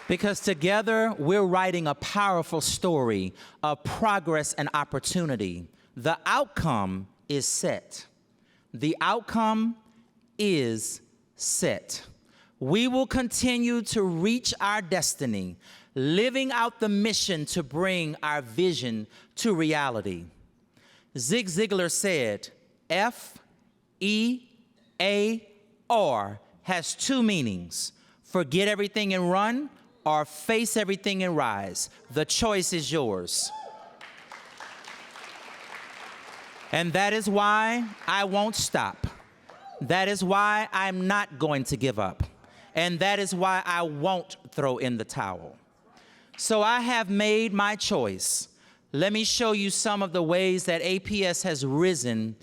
Because together, we're writing a powerful story of progress and opportunity. The outcome is set. The outcome is set. We will continue to reach our destiny, living out the mission to bring our vision to reality. Zig Ziglar said, F-E-A-R has two meanings: forget everything and run, or face everything and rise. The choice is yours. And that is why I won't stop. That is why I'm not going to give up. And that is why I won't throw in the towel. So I have made my choice. Let me show you some of the ways that APS has risen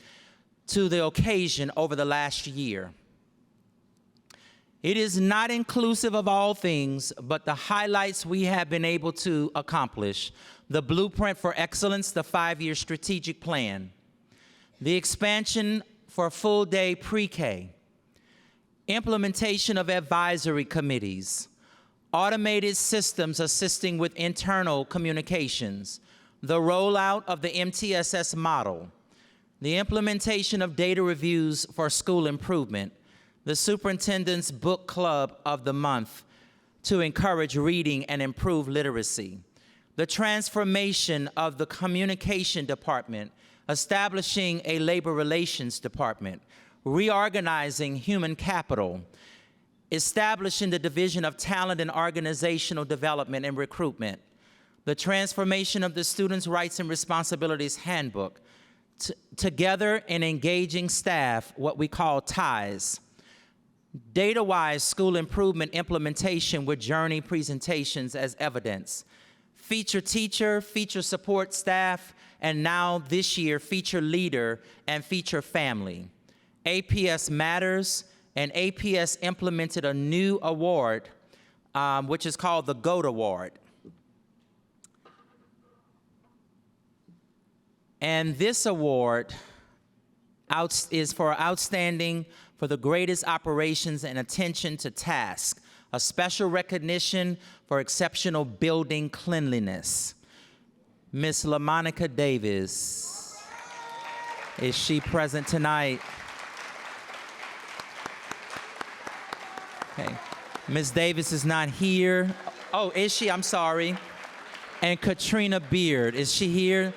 to the occasion over the last year. It is not inclusive of all things, but the highlights we have been able to accomplish: the Blueprint for Excellence, the 5-year strategic plan, the expansion for full-day pre-K, implementation of advisory committees, automated systems assisting with internal communications, the rollout of the MTSS model, the implementation of data reviews for school improvement, the Superintendent's Book Club of the Month to encourage reading and improve literacy, the transformation of the Communication Department, establishing a Labor Relations Department, reorganizing human capital, establishing the Division of Talent and Organizational Development and Recruitment, the transformation of the Students' Rights and Responsibilities Handbook, together in engaging staff, what we call TIEs, Data-wise school improvement implementation with journey presentations as evidence. Feature teacher, feature support staff, and now this year, feature leader and feature family. APS Matters, and APS implemented a new award, which is called the GOAT Award. And this award is for outstanding for the greatest operations and attention to task, a special recognition for exceptional building cleanliness. Miss LaMonica Davis, is she present tonight? Okay. Ms. Davis is not here. Oh, is she? I'm sorry. And Katrina Beard, is she here?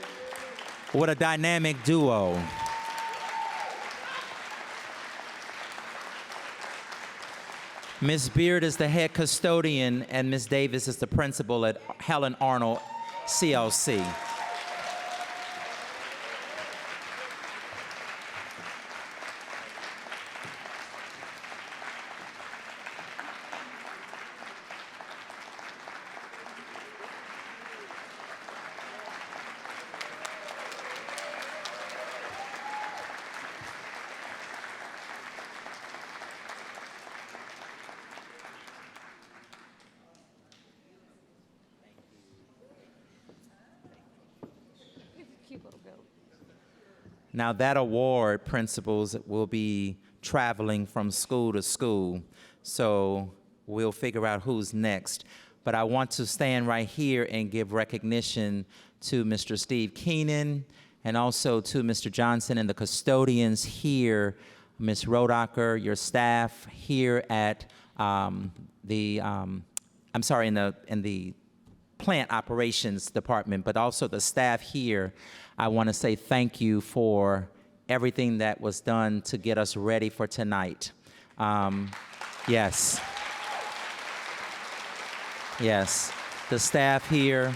What a dynamic duo. Ms. Beard is the head custodian, and Ms. Davis is the principal at Helen Arnold CLC. Now that award, principals, will be traveling from school to school, so we'll figure out who's next. But I want to stand right here and give recognition to Mr. Steve Keenan and also to Mr. Johnson and the custodians here, Ms. Rodacker, your staff here at in the plant operations department, but also the staff here. I want to say thank you for everything that was done to get us ready for tonight. Yes. Yes. The staff here,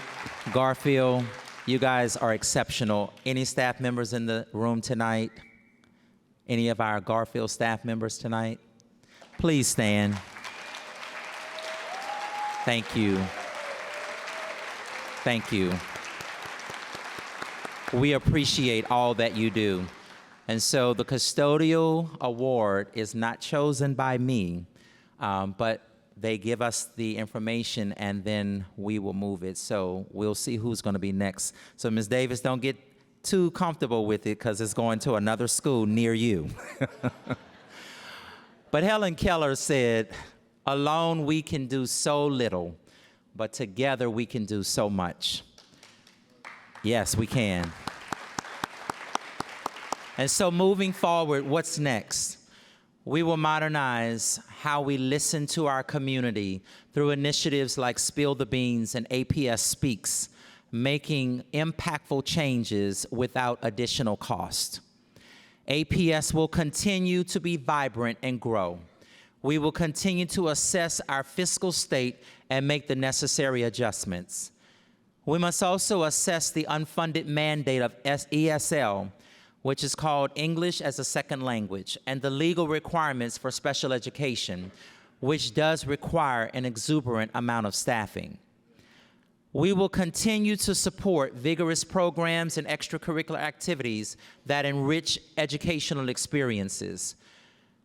Garfield, you guys are exceptional. Any staff members in the room tonight? Any of our Garfield staff members tonight? Please stand. Thank you. Thank you. We appreciate all that you do. And so the custodial award is not chosen by me, but they give us the information and then we will move it. So we'll see who's going to be next. So Ms. Davis, don't get too comfortable with it because it's going to another school near you. But Helen Keller said, alone we can do so little, but together we can do so much. Yes, we can. And so moving forward, what's next? We will modernize how we listen to our community through initiatives like Spill the Beans and APS Speaks, making impactful changes without additional cost. APS will continue to be vibrant and grow. We will continue to assess our fiscal state and make the necessary adjustments. We must also assess the unfunded mandate of ESL, which is called English as a Second Language, and the legal requirements for special education, which does require an exuberant amount of staffing. We will continue to support vigorous programs and extracurricular activities that enrich educational experiences.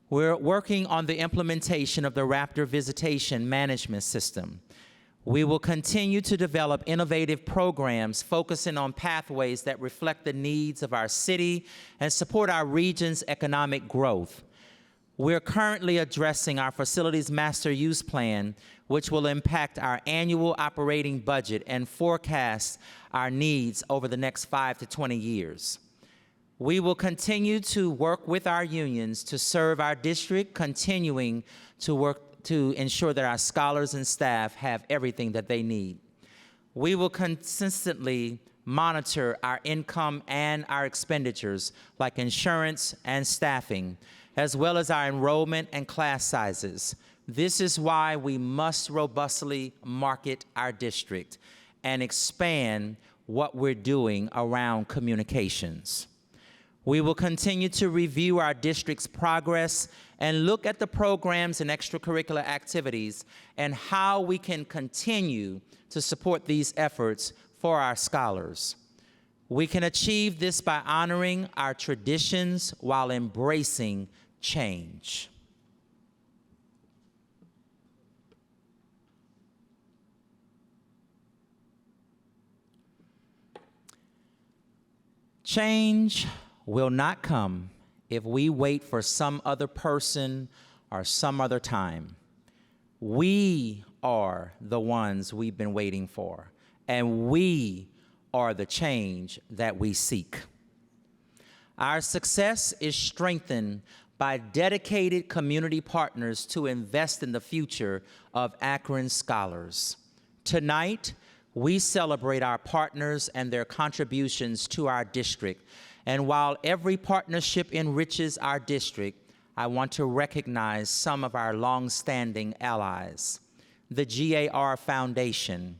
We're working on the implementation of the Raptor Visitation Management System. We will continue to develop innovative programs focusing on pathways that reflect the needs of our city and support our region's economic growth. We're currently addressing our facilities master use plan, which will impact our annual operating budget and forecast our needs over the next 5 to 20 years. We will continue to work with our unions to serve our district, continuing to work to ensure that our scholars and staff have everything that they need. We will consistently monitor our income and our expenditures, like insurance and staffing, as well as our enrollment and class sizes. This is why we must robustly market our district and expand what we're doing around communications. We will continue to review our district's progress and look at the programs and extracurricular activities and how we can continue to support these efforts for our scholars. We can achieve this by honoring our traditions while embracing change. Change will not come if we wait for some other person or some other time. We are the ones we've been waiting for, and we are the change that we seek. Our success is strengthened by dedicated community partners to invest in the future of Akron scholars. Tonight, we celebrate our partners and their contributions to our district. And while every partnership enriches our district, I want to recognize some of our longstanding allies. The GAR Foundation,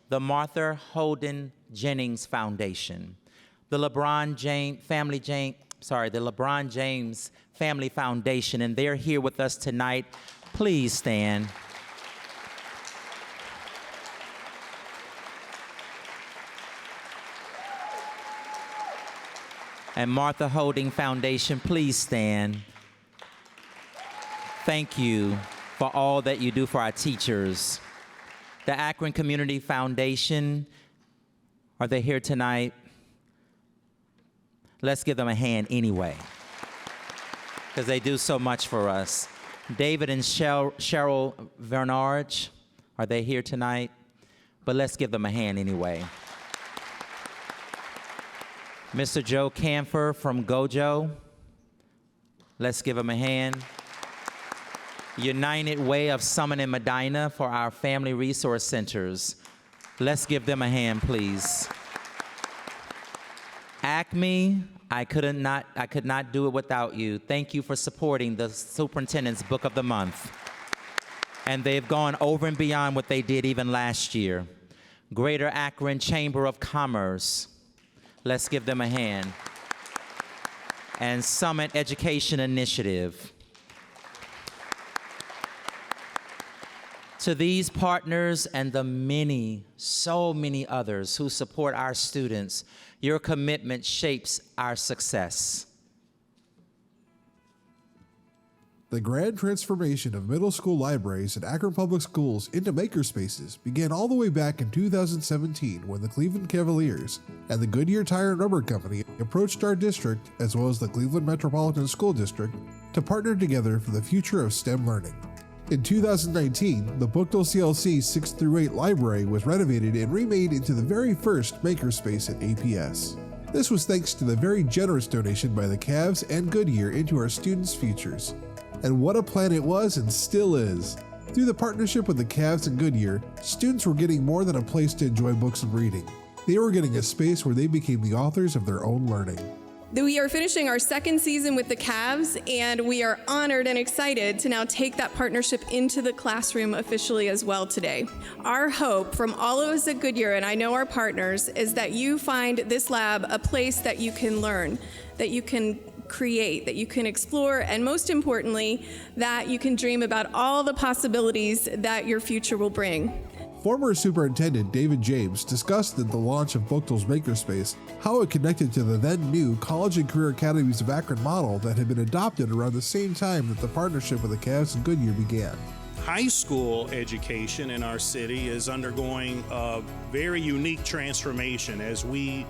the Martha Holden Jennings Foundation, the LeBron James Family Foundation, and they're here with us tonight. Please stand. And Martha Holding Foundation, please stand. Thank you for all that you do for our teachers. The Akron Community Foundation, are they here tonight? Let's give them a hand anyway, because they do so much for us. David and Cheryl Vernarge, are they here tonight? But let's give them a hand anyway. Mr. Joe Camphor from Gojo, let's give him a hand. United Way of Summit and Medina for our Family Resource Centers. Let's give them a hand, please. Acme, I could not do it without you. Thank you for supporting the Superintendent's Book of the Month. And they've gone over and beyond what they did even last year. Greater Akron Chamber of Commerce, let's give them a hand. And Summit Education Initiative. To these partners and the many, so many others who support our students, your commitment shapes our success. The grand transformation of middle school libraries at Akron Public Schools into makerspaces began all the way back in 2017 when the Cleveland Cavaliers and the Goodyear Tire and Rubber Company approached our district, as well as the Cleveland Metropolitan School District, to partner together for the future of STEM learning. In 2019, the Bookdale CLC 6-8 library was renovated and remade into the very first makerspace at APS. This was thanks to the very generous donation by the Cavs and Goodyear into our students' futures. And what a plan it was and still is. Through the partnership with the Cavs and Goodyear, students were getting more than a place to enjoy books and reading. They were getting a space where they became the authors of their own learning. We are finishing our second season with the Cavs, and we are honored and excited to now take that partnership into the classroom officially as well today. Our hope from all of us at Goodyear, and I know our partners, is that you find this lab a place that you can learn, that you can create, that you can explore, and most importantly, that you can dream about all the possibilities that your future will bring. Former Superintendent David James discussed at the launch of Bookdale's Makerspace how it connected to the then new College and Career Academies of Akron model that had been adopted around the same time that the partnership with the Cavs and Goodyear began. High school education in our city is undergoing a very unique transformation as we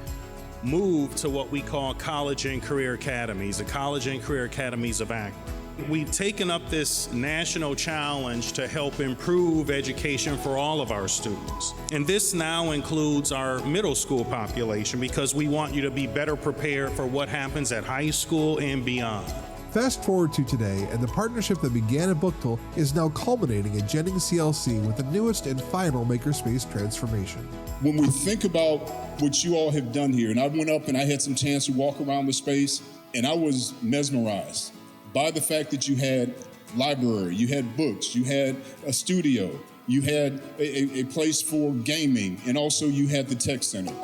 move to what we call College and Career Academies, the College and Career Academies of Akron. We've taken up this national challenge to help improve education for all of our students. And this now includes our middle school population because we want you to be better prepared for what happens at high school and beyond. Fast forward to today, and the partnership that began at Bookdale is now culminating at Jennings CLC with the newest and final makerspace transformation. When we think about what you all have done here, and I went up and I had some chance to walk around the space, and I was mesmerized by the fact that you had library, you had books, you had a studio, you had a place for gaming, and also you had the tech center.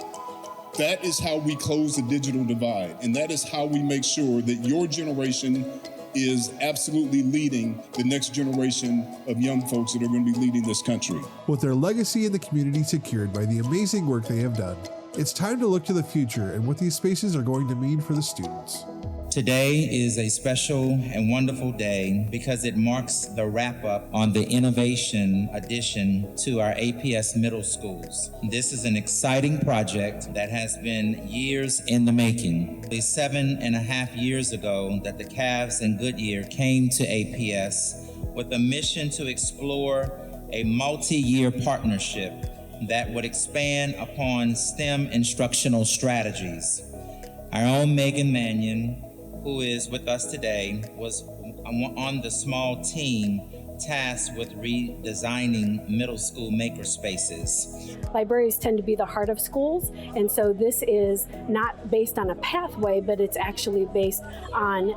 That is how we close the digital divide, and that is how we make sure that your generation is absolutely leading the next generation of young folks that are going to be leading this country. With their legacy in the community secured by the amazing work they have done, it's time to look to the future and what these spaces are going to mean for the students. Today is a special and wonderful day because it marks the wrap-up on the innovation addition to our APS middle schools. This is an exciting project that has been years in the making. 7.5 years ago that the Cavs and Goodyear came to APS with a mission to explore a multi-year partnership that would expand upon STEM instructional strategies. Our own Megan Mannion, who is with us today, was on the small team tasked with redesigning middle school makerspaces. Libraries tend to be the heart of schools, and so this is not based on a pathway, but it's actually based on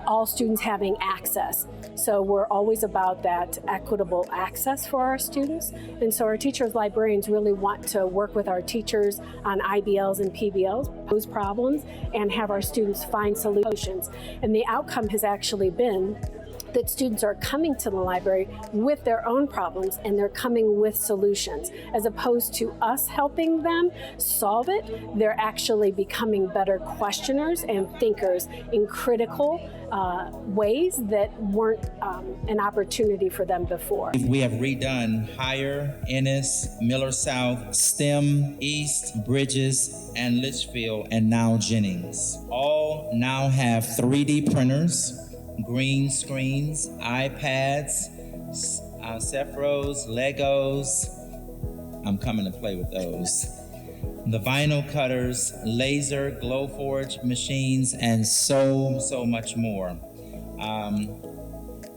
all students having access. So we're always about that equitable access for our students. And so our teachers, librarians really want to work with our teachers on IBLs and PBLs, those problems, and have our students find solutions. And the outcome has actually been that students are coming to the library with their own problems and they're coming with solutions. As opposed to us helping them solve it, they're actually becoming better questioners and thinkers in critical ways that weren't an opportunity for them before. We have redone Higher, Ennis, Miller South, STEM, East, Bridges, and Litchfield, and now Jennings. All now have 3D printers, green screens, iPads, Cephros, Legos. I'm coming to play with those. The vinyl cutters, laser, Glowforge machines, and so much more.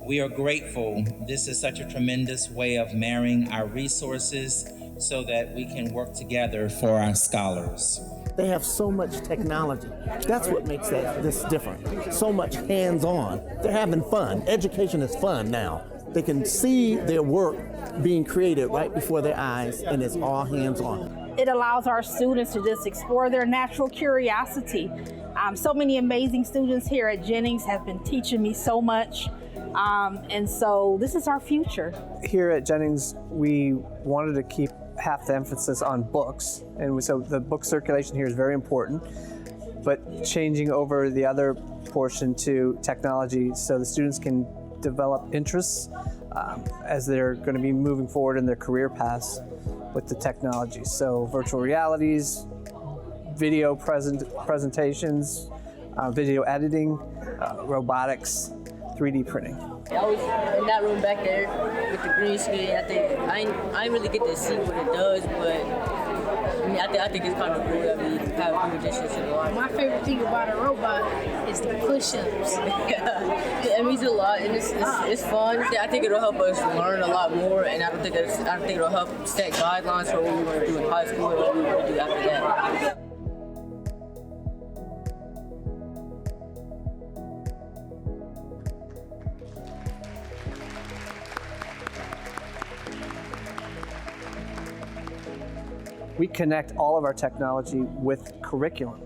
We are grateful. This is such a tremendous way of marrying our resources so that we can work together for our scholars. They have so much technology. That's what makes this different. So much hands-on. They're having fun. Education is fun now. They can see their work being created right before their eyes, and it's all hands-on. It allows our students to just explore their natural curiosity. So many amazing students here at Jennings have been teaching me so much. And so this is our future. Here at Jennings, we wanted to keep half the emphasis on books, and so the book circulation here is very important, but changing over the other portion to technology so the students can develop interests as they're going to be moving forward in their career paths with the technology. So virtual realities, video presentations, video editing, robotics, 3D printing. I was in that room back there with the green screen. I think I didn't really get to see what it does, but I think it's kind of cool that we have people just to the line. My favorite thing about a robot is the push-ups. It means a lot, and it's fun. I think it'll help us learn a lot more, and I think it'll help set guidelines for what we want to do in high school and what we want to do after that. We connect all of our technology with curriculum.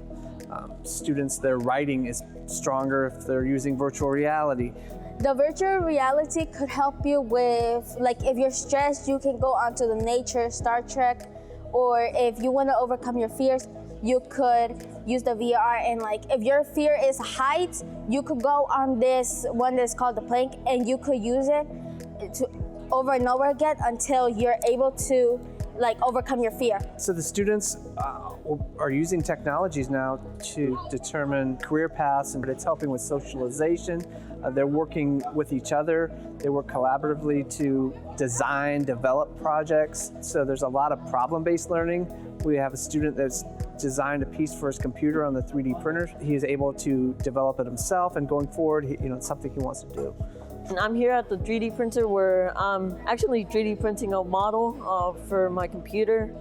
Students, their writing is stronger if they're using virtual reality. The virtual reality could help you with, like, if you're stressed, you can go onto the nature, Star Trek, or if you want to overcome your fears, you could use the VR, and like, if your fear is heights, you could go on this one that's called the plank, and you could use it to over and over again until you're able to overcome your fear. So the students are using technologies now to determine career paths, and it's helping with socialization. They're working with each other. They work collaboratively to design, develop projects. So there's a lot of problem-based learning. We have a student that's designed a piece for his computer on the 3D printer. He is able to develop it himself, and going forward, it's something he wants to do. I'm here at the 3D printer where I'm actually 3D printing a model for my computer.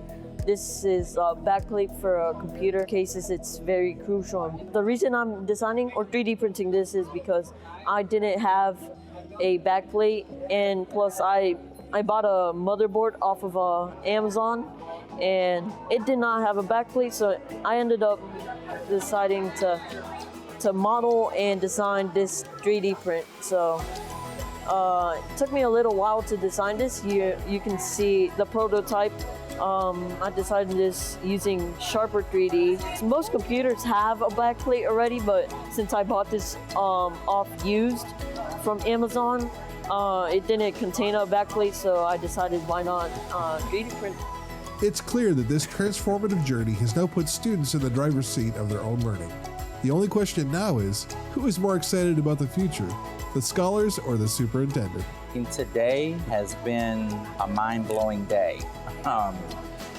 This is a backplate for a computer cases. It's very crucial. The reason I'm designing or 3D printing this is because I didn't have a backplate, and plus I bought a motherboard off of Amazon, and it did not have a backplate, so I ended up deciding to model and design this 3D print. So it took me a little while to design this. You can see the prototype. I designed this using Sharper 3D. Most computers have a backplate already, but since I bought this off used from Amazon, it didn't contain a backplate, so I decided why not 3D print. It's clear that this transformative journey has now put students in the driver's seat of their own learning. The only question now is, who is more excited about the future, the scholars or the superintendent? Today has been a mind-blowing day.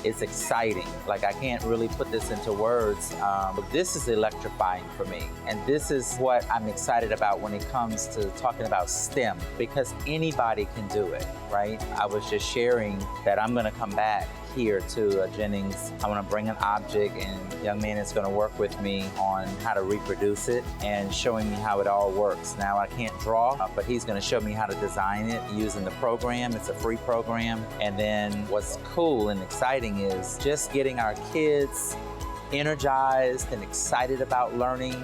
It's exciting. Like, I can't really put this into words, but this is electrifying for me. And this is what I'm excited about when it comes to talking about STEM, because anybody can do it, right? I was just sharing that I'm gonna come back here to Jennings. I want to bring an object, and a young man is going to work with me on how to reproduce it and showing me how it all works. Now, I can't draw, but he's going to show me how to design it using the program. It's a free program. And then what's cool and exciting is just getting our kids energized and excited about learning,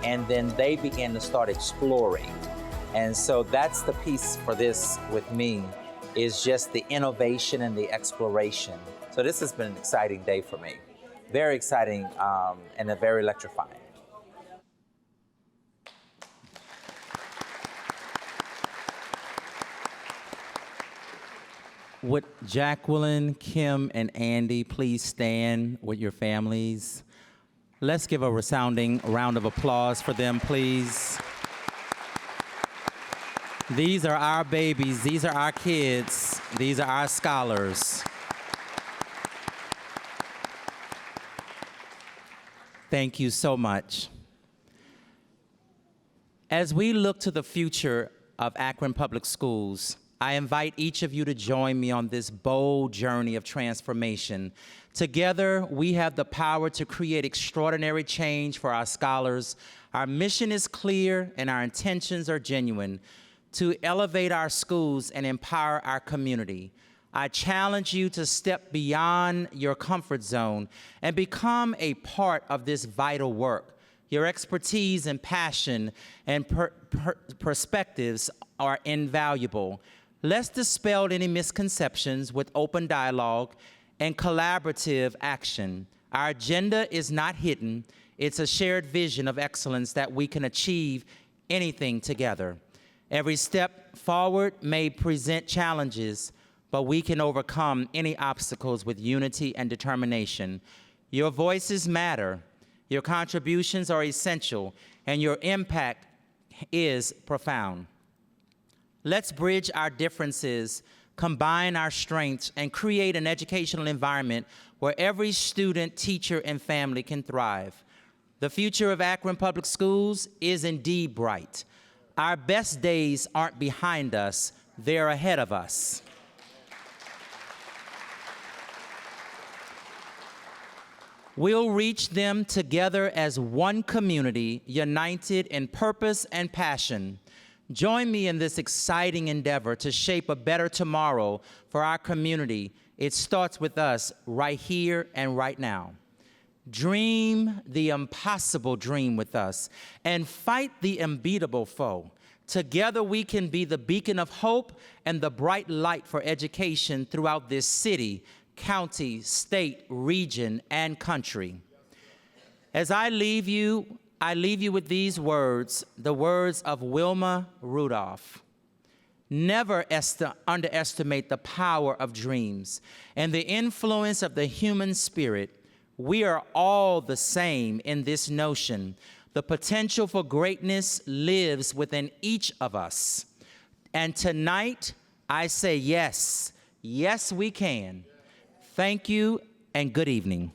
and then they begin to start exploring. And so that's the piece for this with me, is just the innovation and the exploration. So this has been an exciting day for me. Very exciting and very electrifying. Would Jacqueline, Kim, and Andy please stand with your families? Let's give a resounding round of applause for them, please. These are our babies, these are our kids, these are our scholars. Thank you so much. As we look to the future of Akron Public Schools, I invite each of you to join me on this bold journey of transformation. Together, we have the power to create extraordinary change for our scholars. Our mission is clear and our intentions are genuine: to elevate our schools and empower our community. I challenge you to step beyond your comfort zone and become a part of this vital work. Your expertise and passion and perspectives are invaluable. Let's dispel any misconceptions with open dialogue and collaborative action. Our agenda is not hidden. It's a shared vision of excellence that we can achieve anything together. Every step forward may present challenges, but we can overcome any obstacles with unity and determination. Your voices matter, your contributions are essential, and your impact is profound. Let's bridge our differences, combine our strengths, and create an educational environment where every student, teacher, and family can thrive. The future of Akron Public Schools is indeed bright. Our best days aren't behind us, they're ahead of us. We'll reach them together as one community, united in purpose and passion. Join me in this exciting endeavor to shape a better tomorrow for our community. It starts with us right here and right now. Dream the impossible dream with us and fight the unbeatable foe. Together we can be the beacon of hope and the bright light for education throughout this city, county, state, region, and country. As I leave you with these words, the words of Wilma Rudolph. Never underestimate the power of dreams and the influence of the human spirit. We are all the same in this notion. The potential for greatness lives within each of us. And tonight, I say yes. Yes, we can. Thank you and good evening.